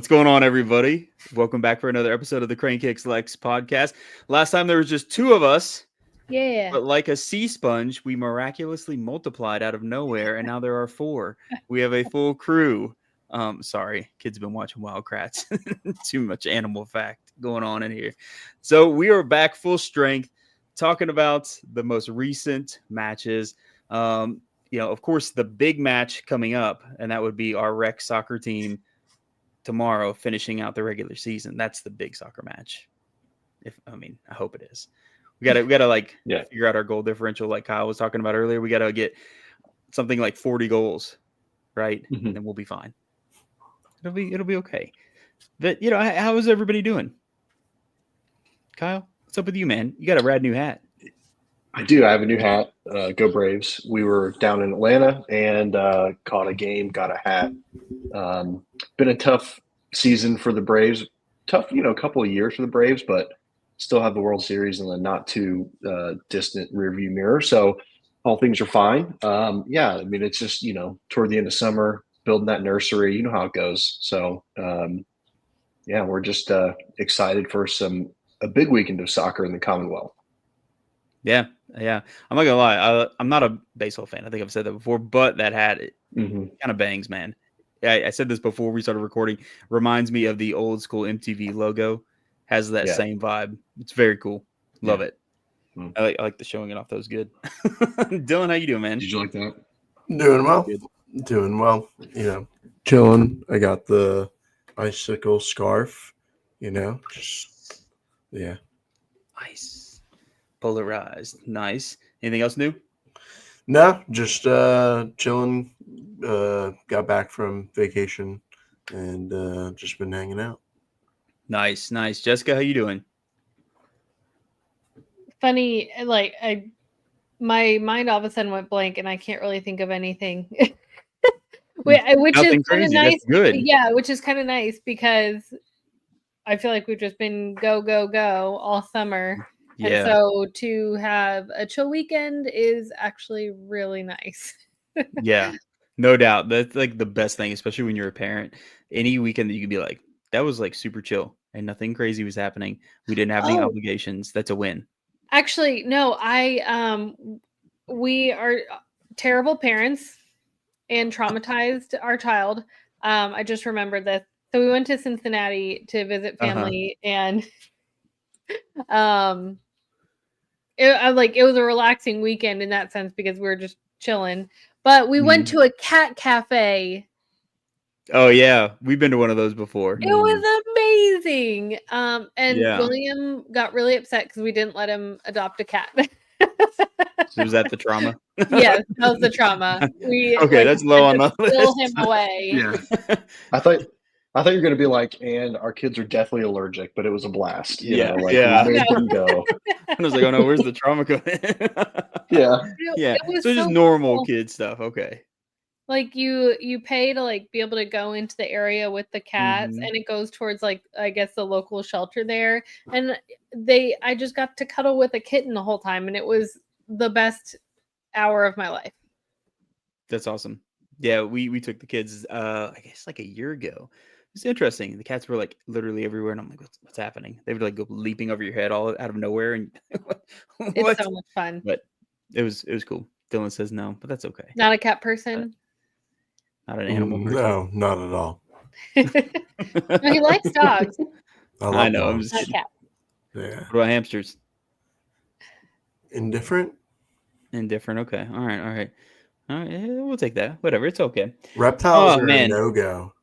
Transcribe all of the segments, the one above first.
What's going on, everybody? Welcome back for another episode of the Crane Kicks Lex podcast. Last time there was just two of us, Yeah. but like a sea sponge, we miraculously multiplied out of nowhere, and now there are four. We have a full crew. Sorry, kids have been watching Wildcrats. Too much animal fact going on in here. So we are back full strength, talking about the most recent matches. Of course, the big match coming up, and that would be our rec soccer team tomorrow finishing out the regular season. That's the big soccer match. I hope it is. We gotta figure out our goal differential like Kyle was talking about earlier. We gotta get something like 40 goals, right? Mm-hmm. And then we'll be fine. It'll be okay. But how is everybody doing? Kyle, what's up with you, man? You got a rad new hat. I do. I have a new hat. Go Braves. We were down in Atlanta and caught a game, got a hat. Been a tough season for the Braves. Tough, couple of years for the Braves, but still have the World Series in the not too distant rearview mirror. So all things are fine. It's just, toward the end of summer, building that nursery, you know how it goes. So, we're just excited for a big weekend of soccer in the Commonwealth. Yeah. I'm not gonna lie. I'm not a baseball fan. I think I've said that before, but that hat kind of bangs, man. I said this before we started recording. Reminds me of the old school MTV logo. Has that same vibe. It's very cool. Love it. I like the showing it off. That was good. Dylan, how you doing, man? Did you like that? Doing well. Doing well. Chilling. I got the icicle scarf. Nice. Polarized. Nice. Anything else new? No, just chilling. Got back from vacation and just been hanging out. Nice. Jessica, how you doing? Funny, my mind all of a sudden went blank, and I can't really think of anything. Which Nothing is kind of crazy. nice. That's good. Yeah, which is kind of nice because I feel like we've just been go all summer. Yeah. And so to have a chill weekend is actually really nice. Yeah, no doubt. That's like the best thing, especially when you're a parent. Any weekend that you can be like, that was like super chill and nothing crazy was happening. We didn't have any obligations. That's a win. Actually, no, we are terrible parents and traumatized our child. I just remembered this. So we went to Cincinnati to visit family, and it was a relaxing weekend in that sense because we were just chilling. But we went to a cat cafe. Oh yeah, we've been to one of those before. It was amazing. And William got really upset because we didn't let him adopt a cat. So was that the trauma? Yes, that was the trauma. That's low on the list. Steal him away. Yeah. I thought you were going to be like, and our kids are definitely allergic, but it was a blast. We made them go. I was like, oh no, where's the trauma coming? Yeah. It was so just normal cool. Kid stuff. Okay. Like you pay to be able to go into the area with the cats, and it goes towards I guess the local shelter there. And I just got to cuddle with a kitten the whole time, and it was the best hour of my life. That's awesome. Yeah, we took the kids I guess like a year ago. It's interesting. The cats were literally everywhere, and I'm like, what's happening? They would go leaping over your head all out of nowhere, and it's so much fun. But it was cool. Dylan says no, but that's okay. Not a cat person. Not an animal person. No, not at all. No, he likes dogs. I know. I'm just not cat. Yeah. What about hamsters? Indifferent. Okay. All right. Yeah, we'll take that. Whatever. It's okay. Reptiles are a no-go.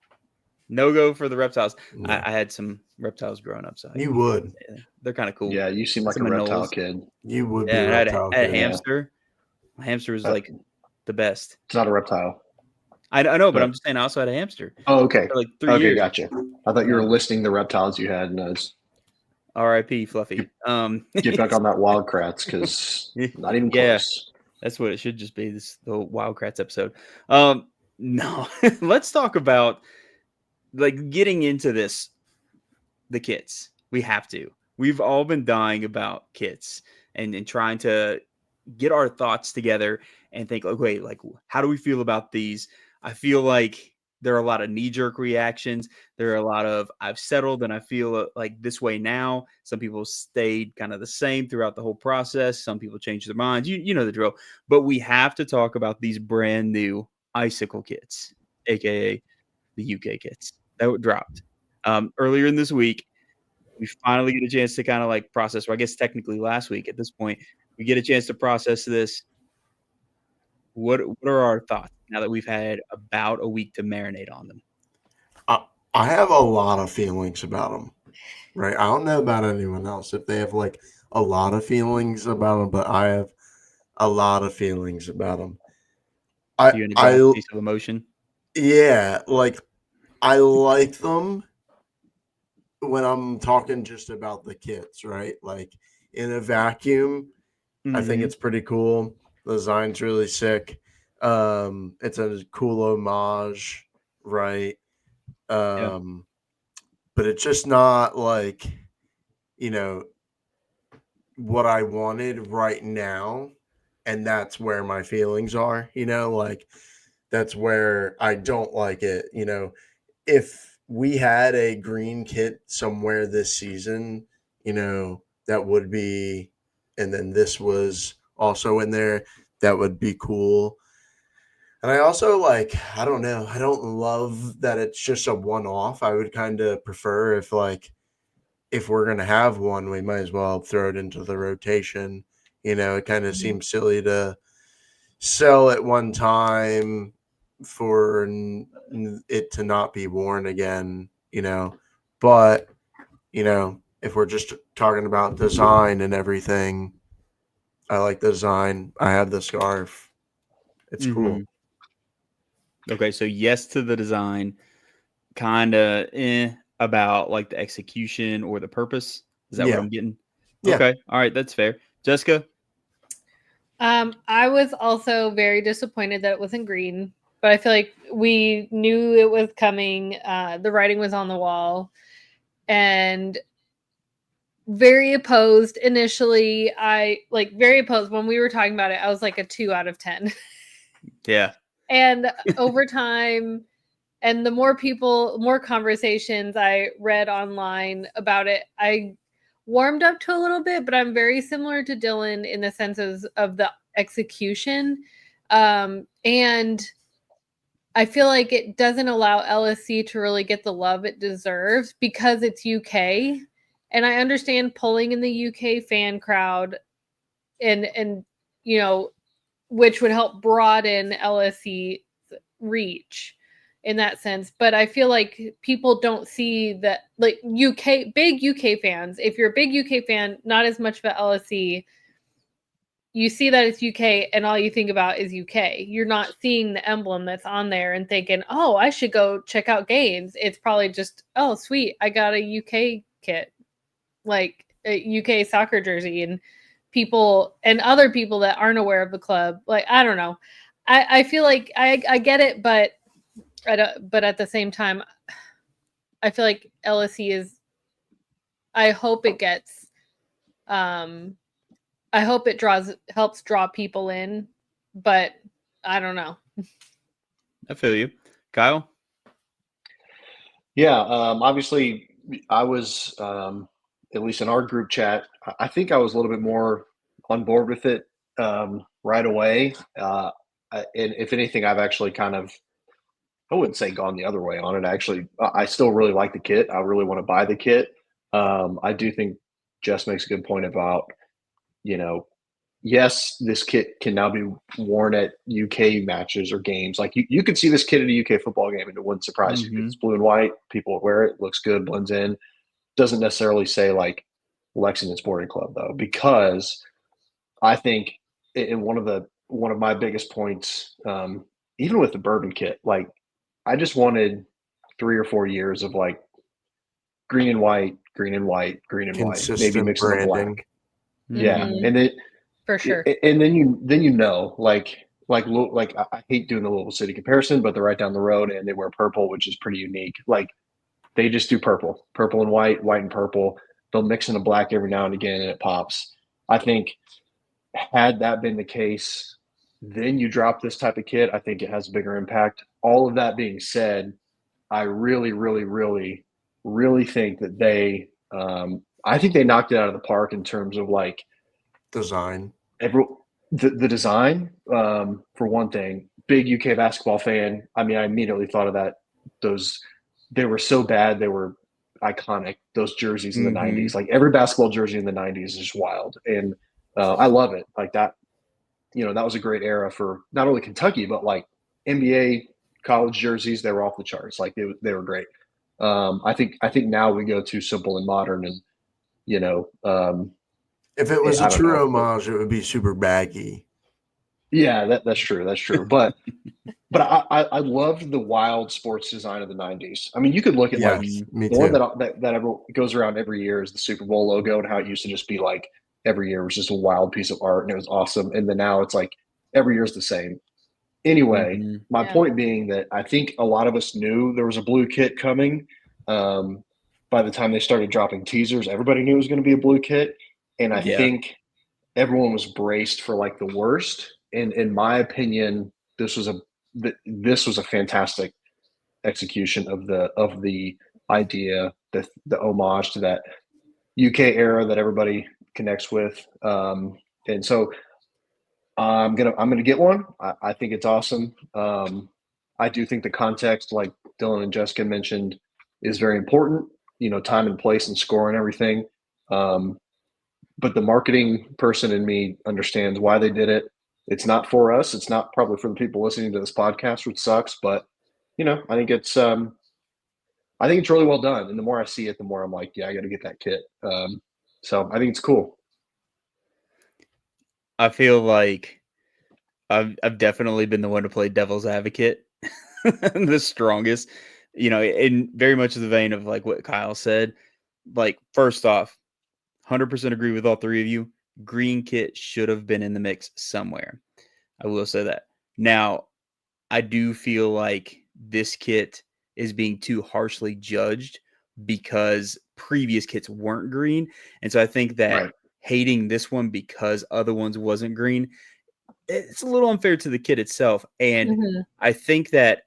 No-go for the reptiles. No. I had some reptiles growing up, so you would. They're kind of cool. Yeah, you seem like a reptile kid. You would be a reptile kid. I had a hamster. My hamster was the best. It's not a reptile. I know, but I'm just saying I also had a hamster. Oh, okay. For 3 years. Gotcha. I thought you were listing the reptiles you had, and I was R.I.P. Fluffy. Get back on that Wildcrats because not even close. That's what it should just be. The Wildcrats episode. No, let's talk about getting into this. The kits. We have to. We've all been dying about kits and trying to get our thoughts together and think, okay, how do we feel about these? I feel like there are a lot of knee-jerk reactions. There are a lot of I've settled and I feel like this way now. Some people stayed kind of the same throughout the whole process. Some people changed their minds. You know the drill. But we have to talk about these brand new Icicle kits, aka the UK kits that dropped earlier in this week. We finally get a chance to kind of like process. Well, I guess technically last week at this point, we get a chance to process this. What are our thoughts now that we've had about a week to marinate on them? I have a lot of feelings about them, right? I don't know about anyone else if they have like a lot of feelings about them, but I have a lot of feelings about them. You in a glass piece of emotion? Yeah, like I like them when I'm talking just about the kits, right? Like in a vacuum, I think it's pretty cool. The design's really sick. It's a cool homage, right? Yeah. But it's just not like, you know, what I wanted right now. And that's where my feelings are, like that's where I don't like it. If we had a green kit somewhere this season, that would be, and then this was also in there, that would be cool. And I also like, I don't know, I don't love that it's just a one off. I would kind of prefer if we're going to have one, we might as well throw it into the rotation. It kind of seems silly to sell at one time for it to not be worn again, but if we're just talking about design and everything, I like the design. I have the scarf. It's cool. Okay, so yes to the design, kind of about like the execution or the purpose. Is that what I'm getting? Yeah. Okay, all right, that's fair. Jessica? I was also very disappointed that it wasn't green, but I feel like we knew it was coming. The writing was on the wall, and very opposed initially. Very opposed when we were talking about it. I was like a 2 out of 10. Yeah. And over time, and the more conversations I read online about it, I warmed up to a little bit, but I'm very similar to Dylan in the sense of the execution. And I feel like it doesn't allow LSC to really get the love it deserves because it's UK. And I understand pulling in the UK fan crowd and which would help broaden LSC reach in that sense. But I feel like people don't see that, like big UK fans, if you're a big UK fan, not as much of a LSC, you see that it's UK and all you think about is UK. You're not seeing the emblem that's on there and thinking, oh, I should go check out games. It's probably just, oh, sweet, I got a UK kit, like a UK soccer jersey, and people and other people that aren't aware of the club. Like, I don't know. I feel like I get it, but at the same time, I feel like LSE is, I hope it gets, I hope it helps draw people in, but I don't know. I feel you. Kyle? Yeah, obviously, I was, at least in our group chat, I think I was a little bit more on board with it right away. And if anything, I've actually kind of, I wouldn't say gone the other way on it. Actually, I still really like the kit. I really want to buy the kit. I do think Jess makes a good point about, yes, this kit can now be worn at UK matches or games. Like you could see this kit at a UK football game and it wouldn't surprise you. It's blue and white. People wear it. Looks good. Blends in. Doesn't necessarily say like Lexington Sporting Club though, because I think in one of my biggest points, even with the bourbon kit, like I just wanted 3 or 4 years of like green and white, green and white, green and white, maybe Consistent mixing the branding. black. Yeah, and it For sure. and then like I hate doing the Louisville City comparison, but they're right down the road and they wear purple, which is pretty unique. Like they just do purple and white, white and purple. They'll mix in a black every now and again and it pops. I think had that been the case then you drop this type of kit, I think it has a bigger impact. All of that being said, I really, really, really, really think that I think they knocked it out of the park in terms of like Design. the design. For one thing, big UK basketball fan. I mean, I immediately thought of that. They were so bad, they were iconic. Those jerseys in the '90s, like every basketball jersey in the '90s, is just wild, and I love it. Like that, that was a great era for not only Kentucky but like NBA college jerseys. They were off the charts. Like they were great. I think now we go too simple and modern, and if it was a I don't true know. homage, it would be super baggy. Yeah, that's true. That's true. But I loved the wild sports design of the '90s. I mean, you could look at like Me the one too. that goes around every year is the Super Bowl logo, and how it used to just be like every year was just a wild piece of art, and it was awesome. And then now it's like every year is the same. Anyway, my Yeah. point being that I think a lot of us knew there was a blue kit coming. Um, by the time they started dropping teasers, everybody knew it was going to be a blue kit, and I Yeah. think everyone was braced for like the worst. And in my opinion, this was a fantastic execution of the idea, the homage to that UK era that everybody connects with. And so I'm gonna get one. I think it's awesome. I do think the context, like Dylan and Jessica mentioned, is very important. Time and place and score and everything. Um, but the marketing person in me understands why they did it. It's not for us. It's not probably for the people listening to this podcast, which sucks. But I think it's really well done. And the more I see it, the more I'm like, yeah, I got to get that kit. So I think it's cool. I feel like I've definitely been the one to play devil's advocate, the strongest, in very much the vein of like what Kyle said. Like, first off, 100% agree with all three of you. Green kit should have been in the mix somewhere. I will say that. Now, I do feel like this kit is being too harshly judged because previous kits weren't green. And so I think that Right. hating this one because other ones wasn't green, it's a little unfair to the kit itself. And I think that,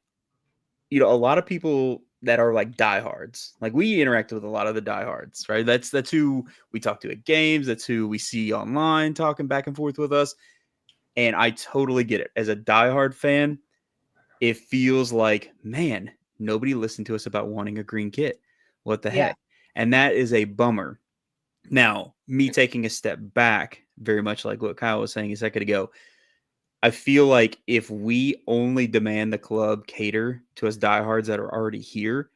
a lot of people that are like diehards, like we interact with a lot of the diehards, right? That's who we talk to at games. That's who we see online talking back and forth with us. And I totally get it. As a diehard fan, it feels like, man, nobody listened to us about wanting a green kit. What the Yeah. heck? And that is a bummer. Now, me taking a step back, very much like what Kyle was saying a second ago, I feel like if we only demand the club cater to us diehards that are already here,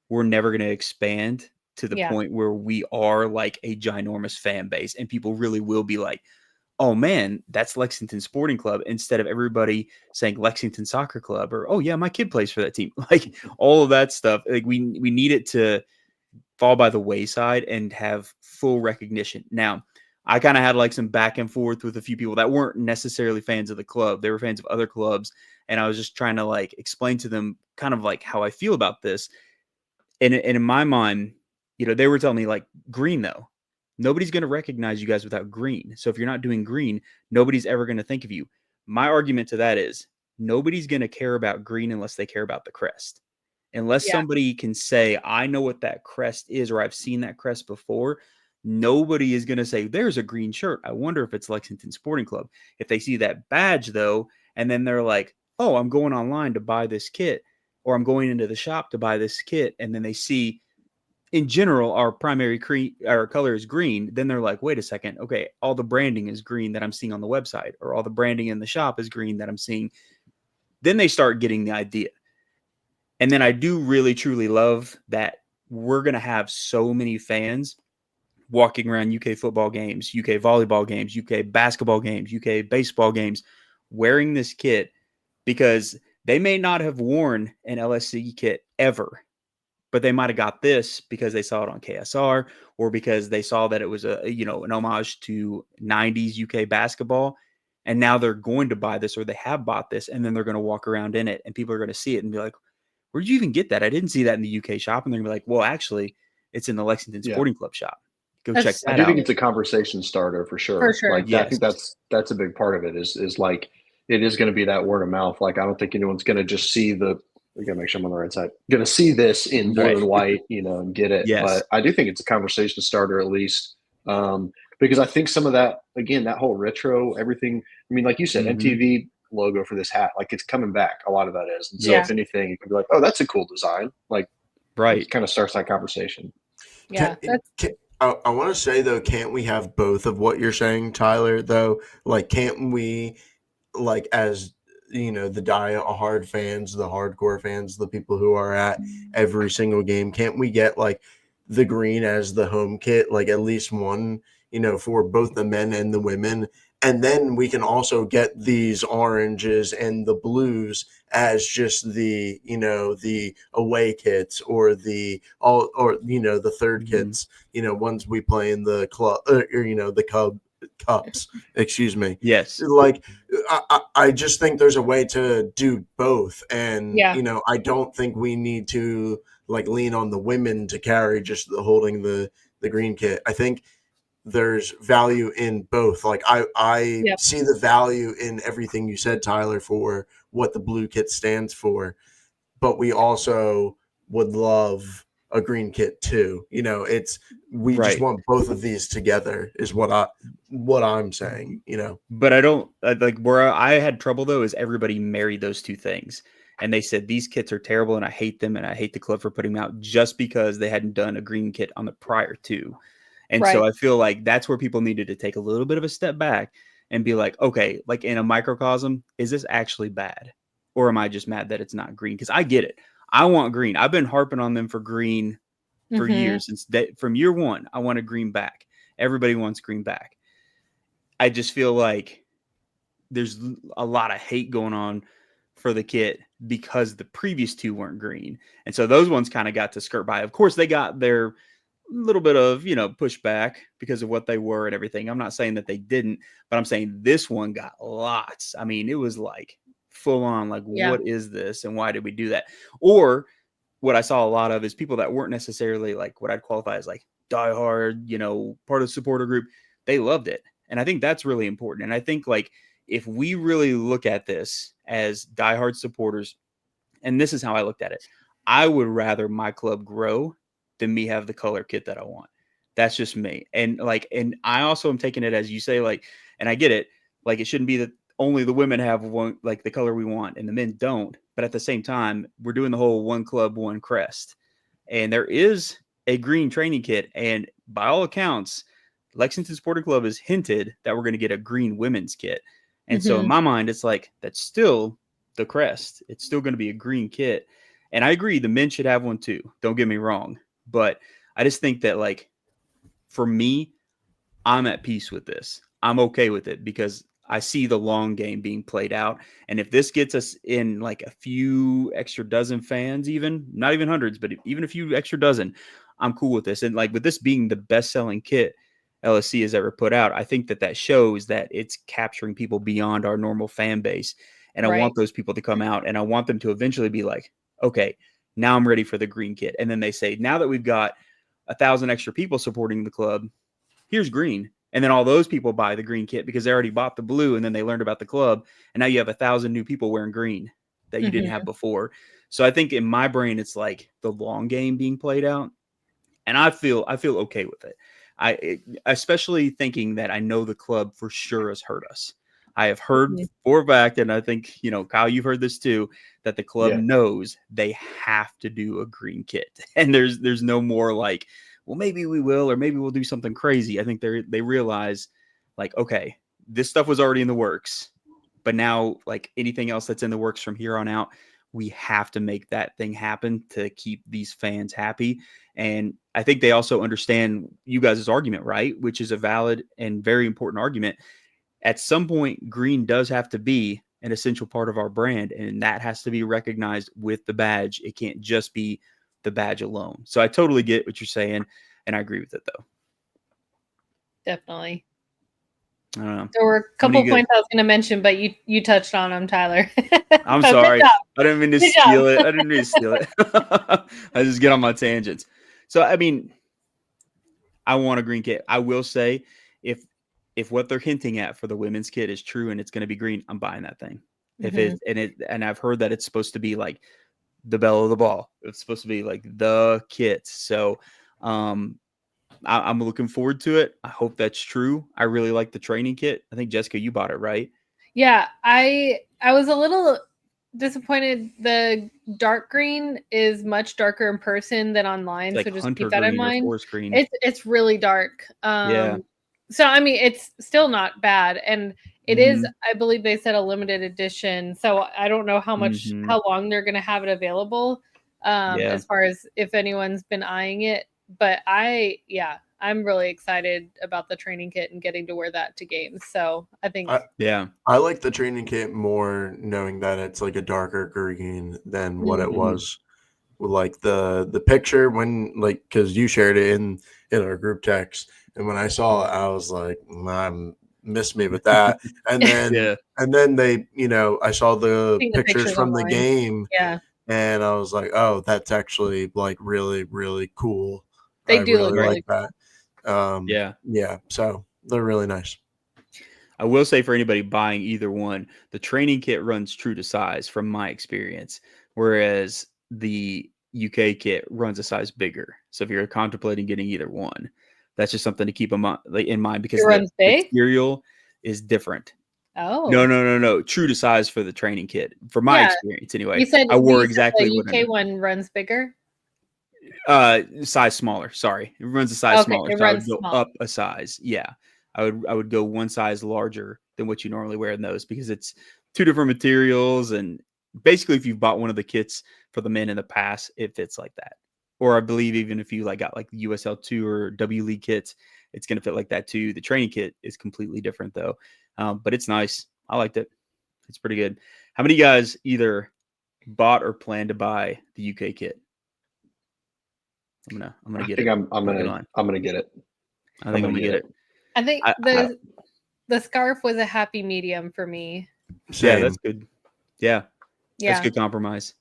we're never going to expand to the Yeah. point where we are like a ginormous fan base and people really will be like, oh man, that's Lexington Sporting Club, instead of everybody saying Lexington Soccer Club or, oh yeah, my kid plays for that team. Like all of that stuff. Like we need it to fall by the wayside and have full recognition. Now, I kind of had like some back and forth with a few people that weren't necessarily fans of the club. They were fans of other clubs. And I was just trying to like explain to them kind of like how I feel about this. And in my mind, they were telling me like, green though, nobody's going to recognize you guys without green. So if you're not doing green, nobody's ever going to think of you. My argument to that is nobody's going to care about green unless they care about the crest. Unless Yeah. somebody can say, I know what that crest is, or I've seen that crest before, nobody is going to say, there's a green shirt. I wonder if it's Lexington Sporting Club. If they see that badge, though, and then they're like, oh, I'm going online to buy this kit, or I'm going into the shop to buy this kit, and then they see, in general, our primary our color is green, then they're like, wait a second, okay, all the branding is green that I'm seeing on the website, or all the branding in the shop is green that I'm seeing. Then they start getting the idea. And then I do really, truly love that we're going to have so many fans walking around UK football games, UK volleyball games, UK basketball games, UK baseball games, wearing this kit because they may not have worn an LSC kit ever, but they might have got this because they saw it on KSR or because they saw that it was an homage to 90s UK basketball. And now they're going to buy this, or they have bought this, and then they're going to walk around in it and people are going to see it and be like, where'd you even get that? I didn't see that in the UK shop. And they're going to be like, well, actually, it's in the Lexington Sporting Club shop. Go check I that do out. think it's a conversation starter for sure. For sure. Like I Yes. think that's a big part of it is like it is going to be that word of mouth. Like, I don't think anyone's going to just see we got to make sure I'm on the right side, going to see this in blue Right. and white, and get it. Yes. But I do think it's a conversation starter at least. Because I think some of that, again, that whole retro, everything, I mean, like you said, Mhm. MTV logo for this hat, like it's coming back. A lot of that is. And so Yes. if anything, you can be like, oh, that's a cool design. Like, Right. it kind of starts that conversation. Yeah. I want to say though, can't we have both of what you're saying, Tyler? Though, like, can't we, like, as the die-hard fans, the hardcore fans, the people who are at every single game, can't we get like the green as the home kit, like at least one, for both the men and the women, and then we can also get these oranges and the blues as just the the away kits or the the third kits, ones we play in the club or the cups, excuse me. Yes. Like, I just think there's a way to do both, and I don't think we need to like lean on the women to carry just holding the green kit. I think there's value in both. Like, I see the value in everything you said, Tyler, for what the blue kit stands for, but we also would love a green kit too. We just want both of these together is what I'm saying, But I don't like where I had trouble though is everybody married those two things. And they said these kits are terrible and I hate them and I hate the club for putting them out just because they hadn't done a green kit on the prior two. And so I feel like that's where people needed to take a little bit of a step back and be like, okay, like in a microcosm, is this actually bad? Or am I just mad that it's not green? Because I get it. I want green. I've been harping on them for green for years. From year one, I wanted green back. Everybody wants green back. I just feel like there's a lot of hate going on for the kit because the previous two weren't green. And so those ones kind of got to skirt by. Of course, they got their little bit of, pushback because of what they were and everything. I'm not saying that they didn't, but I'm saying this one got lots. I mean, it was like full on, like, what is this? And why did we do that? Or what I saw a lot of is people that weren't necessarily like what I'd qualify as like diehard, part of the supporter group. They loved it. And I think that's really important. And I think like if we really look at this as diehard supporters, and this is how I looked at it, I would rather my club grow than me have the color kit that I want. That's just me. And I also am taking it as you say, like, and I get it. Like, it shouldn't be that only the women have one, like the color we want and the men don't. But at the same time, we're doing the whole one club, one crest. And there is a green training kit. And by all accounts, Lexington Sporting Club has hinted that we're going to get a green women's kit. And so in my mind, it's like, that's still the crest. It's still going to be a green kit. And I agree, the men should have one too. Don't get me wrong. But I just think that, like, for me, I'm at peace with this. I'm okay with it because I see the long game being played out. And if this gets us in like a few extra dozen fans, even not even hundreds, but even a few extra dozen, I'm cool with this. And like with this being the best selling kit LSC has ever put out, I think that shows that it's capturing people beyond our normal fan base. And I want those people to come out and I want them to eventually be like, okay, now I'm ready for the green kit. And then they say, now that we've got 1,000 extra people supporting the club, here's green. And then all those people buy the green kit because they already bought the blue and then they learned about the club. And now you have 1,000 new people wearing green that you didn't have before. So I think in my brain, it's like the long game being played out. And I feel okay with it. Especially thinking that I know the club for sure has heard us. I have heard for a fact, and I think, Kyle, you've heard this too, that the club knows they have to do a green kit. And there's no more like, well, maybe we will, or maybe we'll do something crazy. I think they realize like, okay, this stuff was already in the works, but now like anything else that's in the works from here on out, we have to make that thing happen to keep these fans happy. And I think they also understand you guys' argument, right? Which is a valid and very important argument. At some point, green does have to be an essential part of our brand, and that has to be recognized with the badge. It can't just be the badge alone. So I totally get what you're saying, and I agree with it, though. Definitely. I don't know. There were a couple points I was going to mention, but you touched on them, Tyler. I'm sorry. I didn't mean to steal it. I didn't mean to steal it. I just get on my tangents. So, I mean, I want a green kit. I will say, if if what they're hinting at for the women's kit is true and it's going to be green, I'm buying that thing. If Mhm. and I've heard that it's supposed to be like the belle of the ball. It's supposed to be like the kit. So I'm looking forward to it. I hope that's true. I really like the training kit. I think Jessica, you bought it, right? Yeah, I was a little disappointed. The dark green is much darker in person than online, It's so like just keep hunter that in green or mind. forest green. It's really dark. Yeah. So I mean, it's still not bad, and it is. Mhm. I believe they said a limited edition, so I don't know how Mhm. long they're going to have it available. Yeah. As far as if anyone's been eyeing it, but I'm really excited about the training kit and getting to wear that to games. So I think Yeah. I like the training kit more knowing that it's like a darker green than what it Mhm. was with like the picture when like because you shared it in our group text, and when I saw it I was like miss me with that. and then Yeah. and then they I saw the seeing the pictures pictures from the online. game, Yeah, and I was like, oh, that's actually like really really cool. I they do look really like really that. Yeah. Yeah, so they're really nice. I will say for anybody buying either one, the training kit runs true to size from my experience, whereas the UK kit runs a size bigger. So if you're contemplating getting either one, that's just something to keep in mind It because the runs big? material is different. Oh. No. True to size for the training kit. From my Yeah. experience anyway. You said I wore you said the exactly what I UK one runs bigger? size smaller. Sorry. It runs a size Okay, smaller. it So I would runs go small. up a size. Yeah. I would go one size larger than what you normally wear in those because it's two different materials. And basically if you've bought one of the kits for the men in the past, it fits like that. Or I believe even if you like got like the USL2 or W League kits, it's gonna fit like that too. The training kit is completely different though. But it's nice. I liked it. It's pretty good. How many guys either bought or plan to buy the UK kit? I'm gonna I get think it. I'm Not gonna gonna lie. I'm gonna get it. I I'm think I'm gonna gonna get get it. it. I think I the scarf was a happy medium for me. yeah, that's Same. good. Yeah, that's Yeah. good compromise.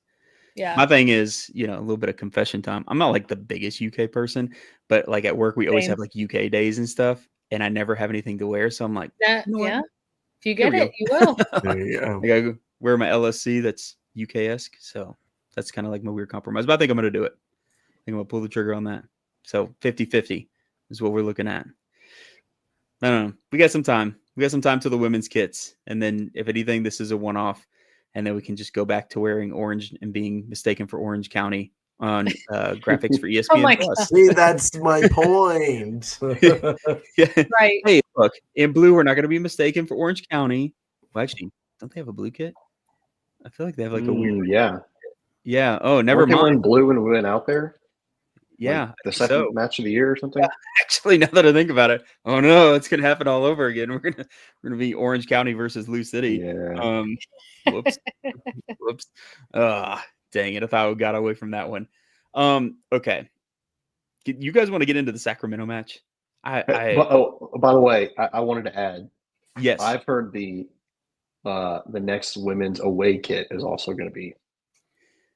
Yeah. My thing is, a little bit of confession time. I'm not like the biggest UK person, but like at work we always Same. have like UK days and stuff, and I never have anything to wear. So I'm like, That you know what? yeah. If you Here get we it, go. you will. There you go. I gotta go wear my LSC that's UK-esque. So that's kind of like my weird compromise. But I think I'm gonna do it. I think I'm gonna pull the trigger on that. So 50-50 is what we're looking at. I don't know. We got some time. We got some time to the women's kits. And then if anything, this is a one-off. And then we can just go back to wearing orange and being mistaken for Orange County on graphics for Oh ESPN my god. Plus. See, that's my point. Yeah. Right. Hey, look, in blue, we're not going to be mistaken for Orange County. Well, actually, don't they have a blue kit? I feel like they have like a weird. Yeah. Yeah. Oh, never Weren't they mind. wearing blue when we went out there? Like Yeah, I the think second so. match of the year or Yeah, something? actually, now that I think about it, oh no, it's gonna happen all over again. We're gonna be Orange County versus Lou City. Yeah. Um, whoops, whoops. Dang it! I thought we got away from that one. Okay. You guys want to get into the Sacramento match? I By the way, I wanted to add, yes, I've heard the next women's away kit is also going to be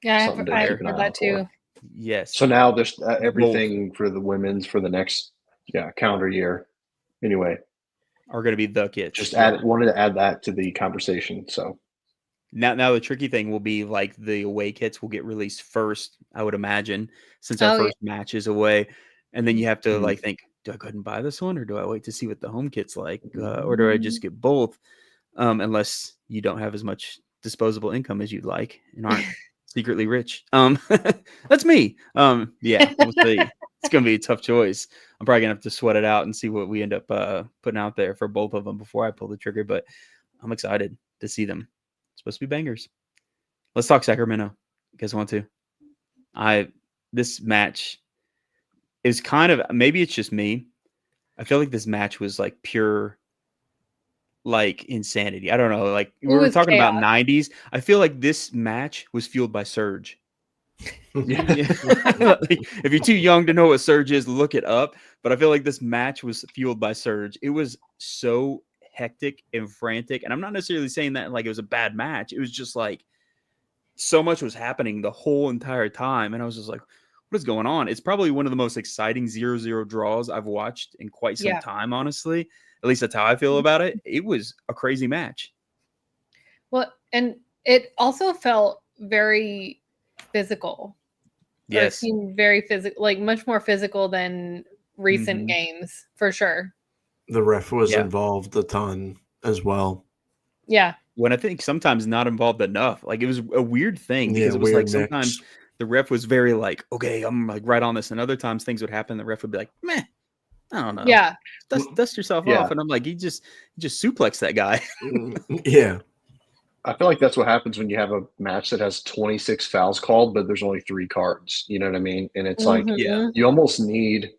Yeah, something to I've keep an heard eye that out for. too. yes, So now there's both everything for the women's for the next calendar year. Anyway, are gonna be the kits. just Yeah. wanted to add that to the conversation. So Now the tricky thing will be like the away kits will get released first, I would imagine, since our Oh yeah. first match is away, and then you have to Mhm. like think, do I go ahead and buy this one, or do I wait to see what the home kit's like, or do I just get both? Unless you don't have as much disposable income as you'd like and aren't secretly rich. That's me. Yeah, we'll see. It's gonna be a tough choice. I'm probably gonna have to sweat it out and see what we end up putting out there for both of them before I pull the trigger. But I'm excited to see them. It's supposed to be bangers. Let's talk Sacramento. You guys want to? This match is kind of maybe it's just me. I feel like this match was like pure like insanity. I don't know. Like we It were was talking about chaos. 90s. I feel like this match was fueled by Surge. yeah, Yeah. Like, if you're too young to know what Surge is, look it up. But I feel like this match was fueled by Surge. It was so hectic and frantic. And I'm not necessarily saying that like it was a bad match. It was just like so much was happening the whole entire time. And I was just like, what is going on? It's probably one of the most exciting 0-0 draws I've watched in quite some Yeah. time, honestly. At least that's how I feel about it. It was a crazy match. Well, and it also felt very physical. Or it Yes. seemed very physical, like much more physical than recent games, for sure. The ref was involved a ton as well. Yeah. When I think sometimes not involved enough. Like, it was a weird thing because it was like sometimes the ref was very like, okay, I'm like right on this. And other times things would happen. The ref would be like, meh, I don't know. Yeah. Dust yourself off. And I'm like, you just suplex that guy. Yeah. I feel like that's what happens when you have a match that has 26 fouls called, but there's only 3 cards. You know what I mean? And it's like, Yeah, you almost need,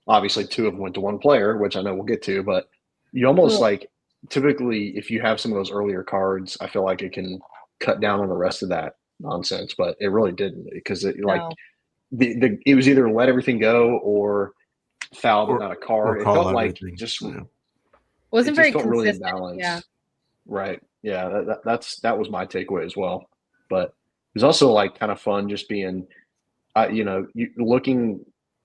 obviously 2 of them went to 1 player, which I know we'll get to, but you almost like, typically, if you have some of those earlier cards, I feel like it can cut down on the rest of that nonsense, but it really didn't, because it it was either let everything go or foul but not a card. It felt like just wasn't very felt really consistent. imbalanced. Yeah. Right. Yeah. That was my takeaway as well. But it was also like kind of fun just being,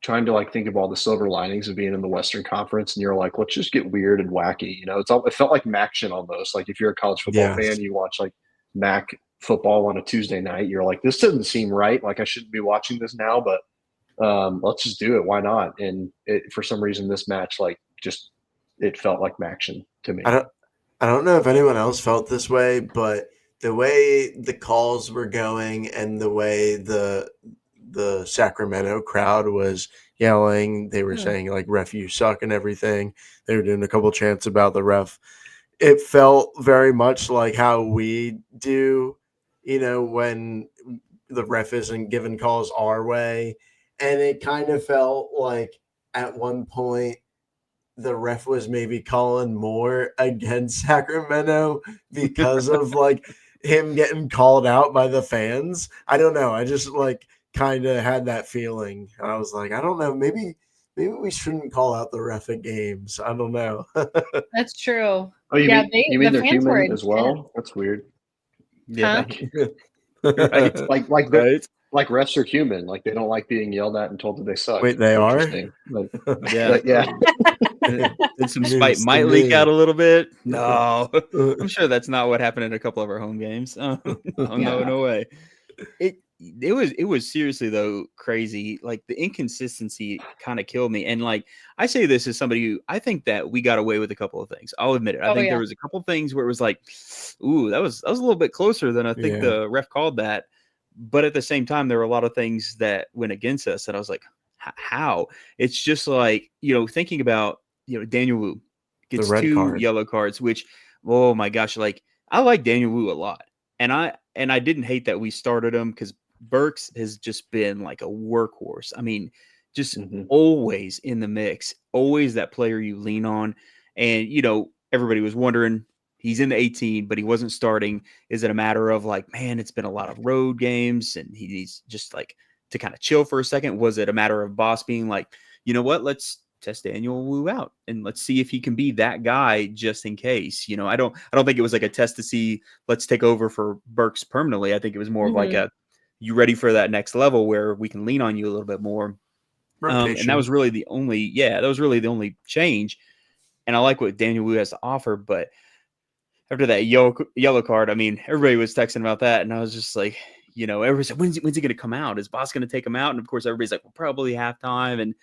trying to like think of all the silver linings of being in the Western Conference, and you're like, let's just get weird and wacky. It felt like MACtion almost. Like if you're a college football fan, you watch like MAC football on a Tuesday night, you're like, this doesn't seem right. Like I shouldn't be watching this now, but let's just do it. Why not? And for some reason, this match it felt like MACtion to me. I don't know if anyone else felt this way, but the way the calls were going and the way the Sacramento crowd was yelling, they were saying like "ref, you suck" and everything. They were doing a couple chants about the ref. It felt very much like how we do, when the ref isn't giving calls our way. And it kind of felt like at one point the ref was maybe calling more against Sacramento because of like him getting called out by the fans. I don't know. I just like kind of had that feeling. I was like, I don't know. Maybe we shouldn't call out the ref at games. I don't know. That's true. Oh, you mean they're human as well? That's weird. Yeah. Right. Right. Like refs are human. Like they don't like being yelled at and told that they suck. Wait, they are? Like, yeah. Did some spite might leak out a little bit? No. I'm sure that's not what happened in a couple of our home games. No way. It was seriously though crazy. Like the inconsistency kind of killed me. And like I say this as somebody who I think that we got away with a couple of things. I'll admit it. I think there was a couple of things where it was like, ooh, that was a little bit closer than I think the ref called that. But at the same time, there were a lot of things that went against us. And I was like, how? It's just like, thinking about, Daniel Wu gets 2 yellow cards, which, oh my gosh, like I like Daniel Wu a lot. And I didn't hate that we started him because Burks has just been like a workhorse. I mean, just always in the mix, always that player you lean on. And, everybody was wondering, he's in the 18, but he wasn't starting. Is it a matter of like, man, it's been a lot of road games and he needs just like to kind of chill for a second? Was it a matter of Boss being like, you know what, let's test Daniel Wu out and let's see if he can be that guy just in case. I don't think it was like a test to see let's take over for Burks permanently. I think it was more of like you ready for that next level where we can lean on you a little bit more. And that was really the only change. And I like what Daniel Wu has to offer, but after that yellow card, I mean, everybody was texting about that, and I was just like, everybody said, when's he going to come out? Is Boss going to take him out? And of course, everybody's like, well, probably halftime. And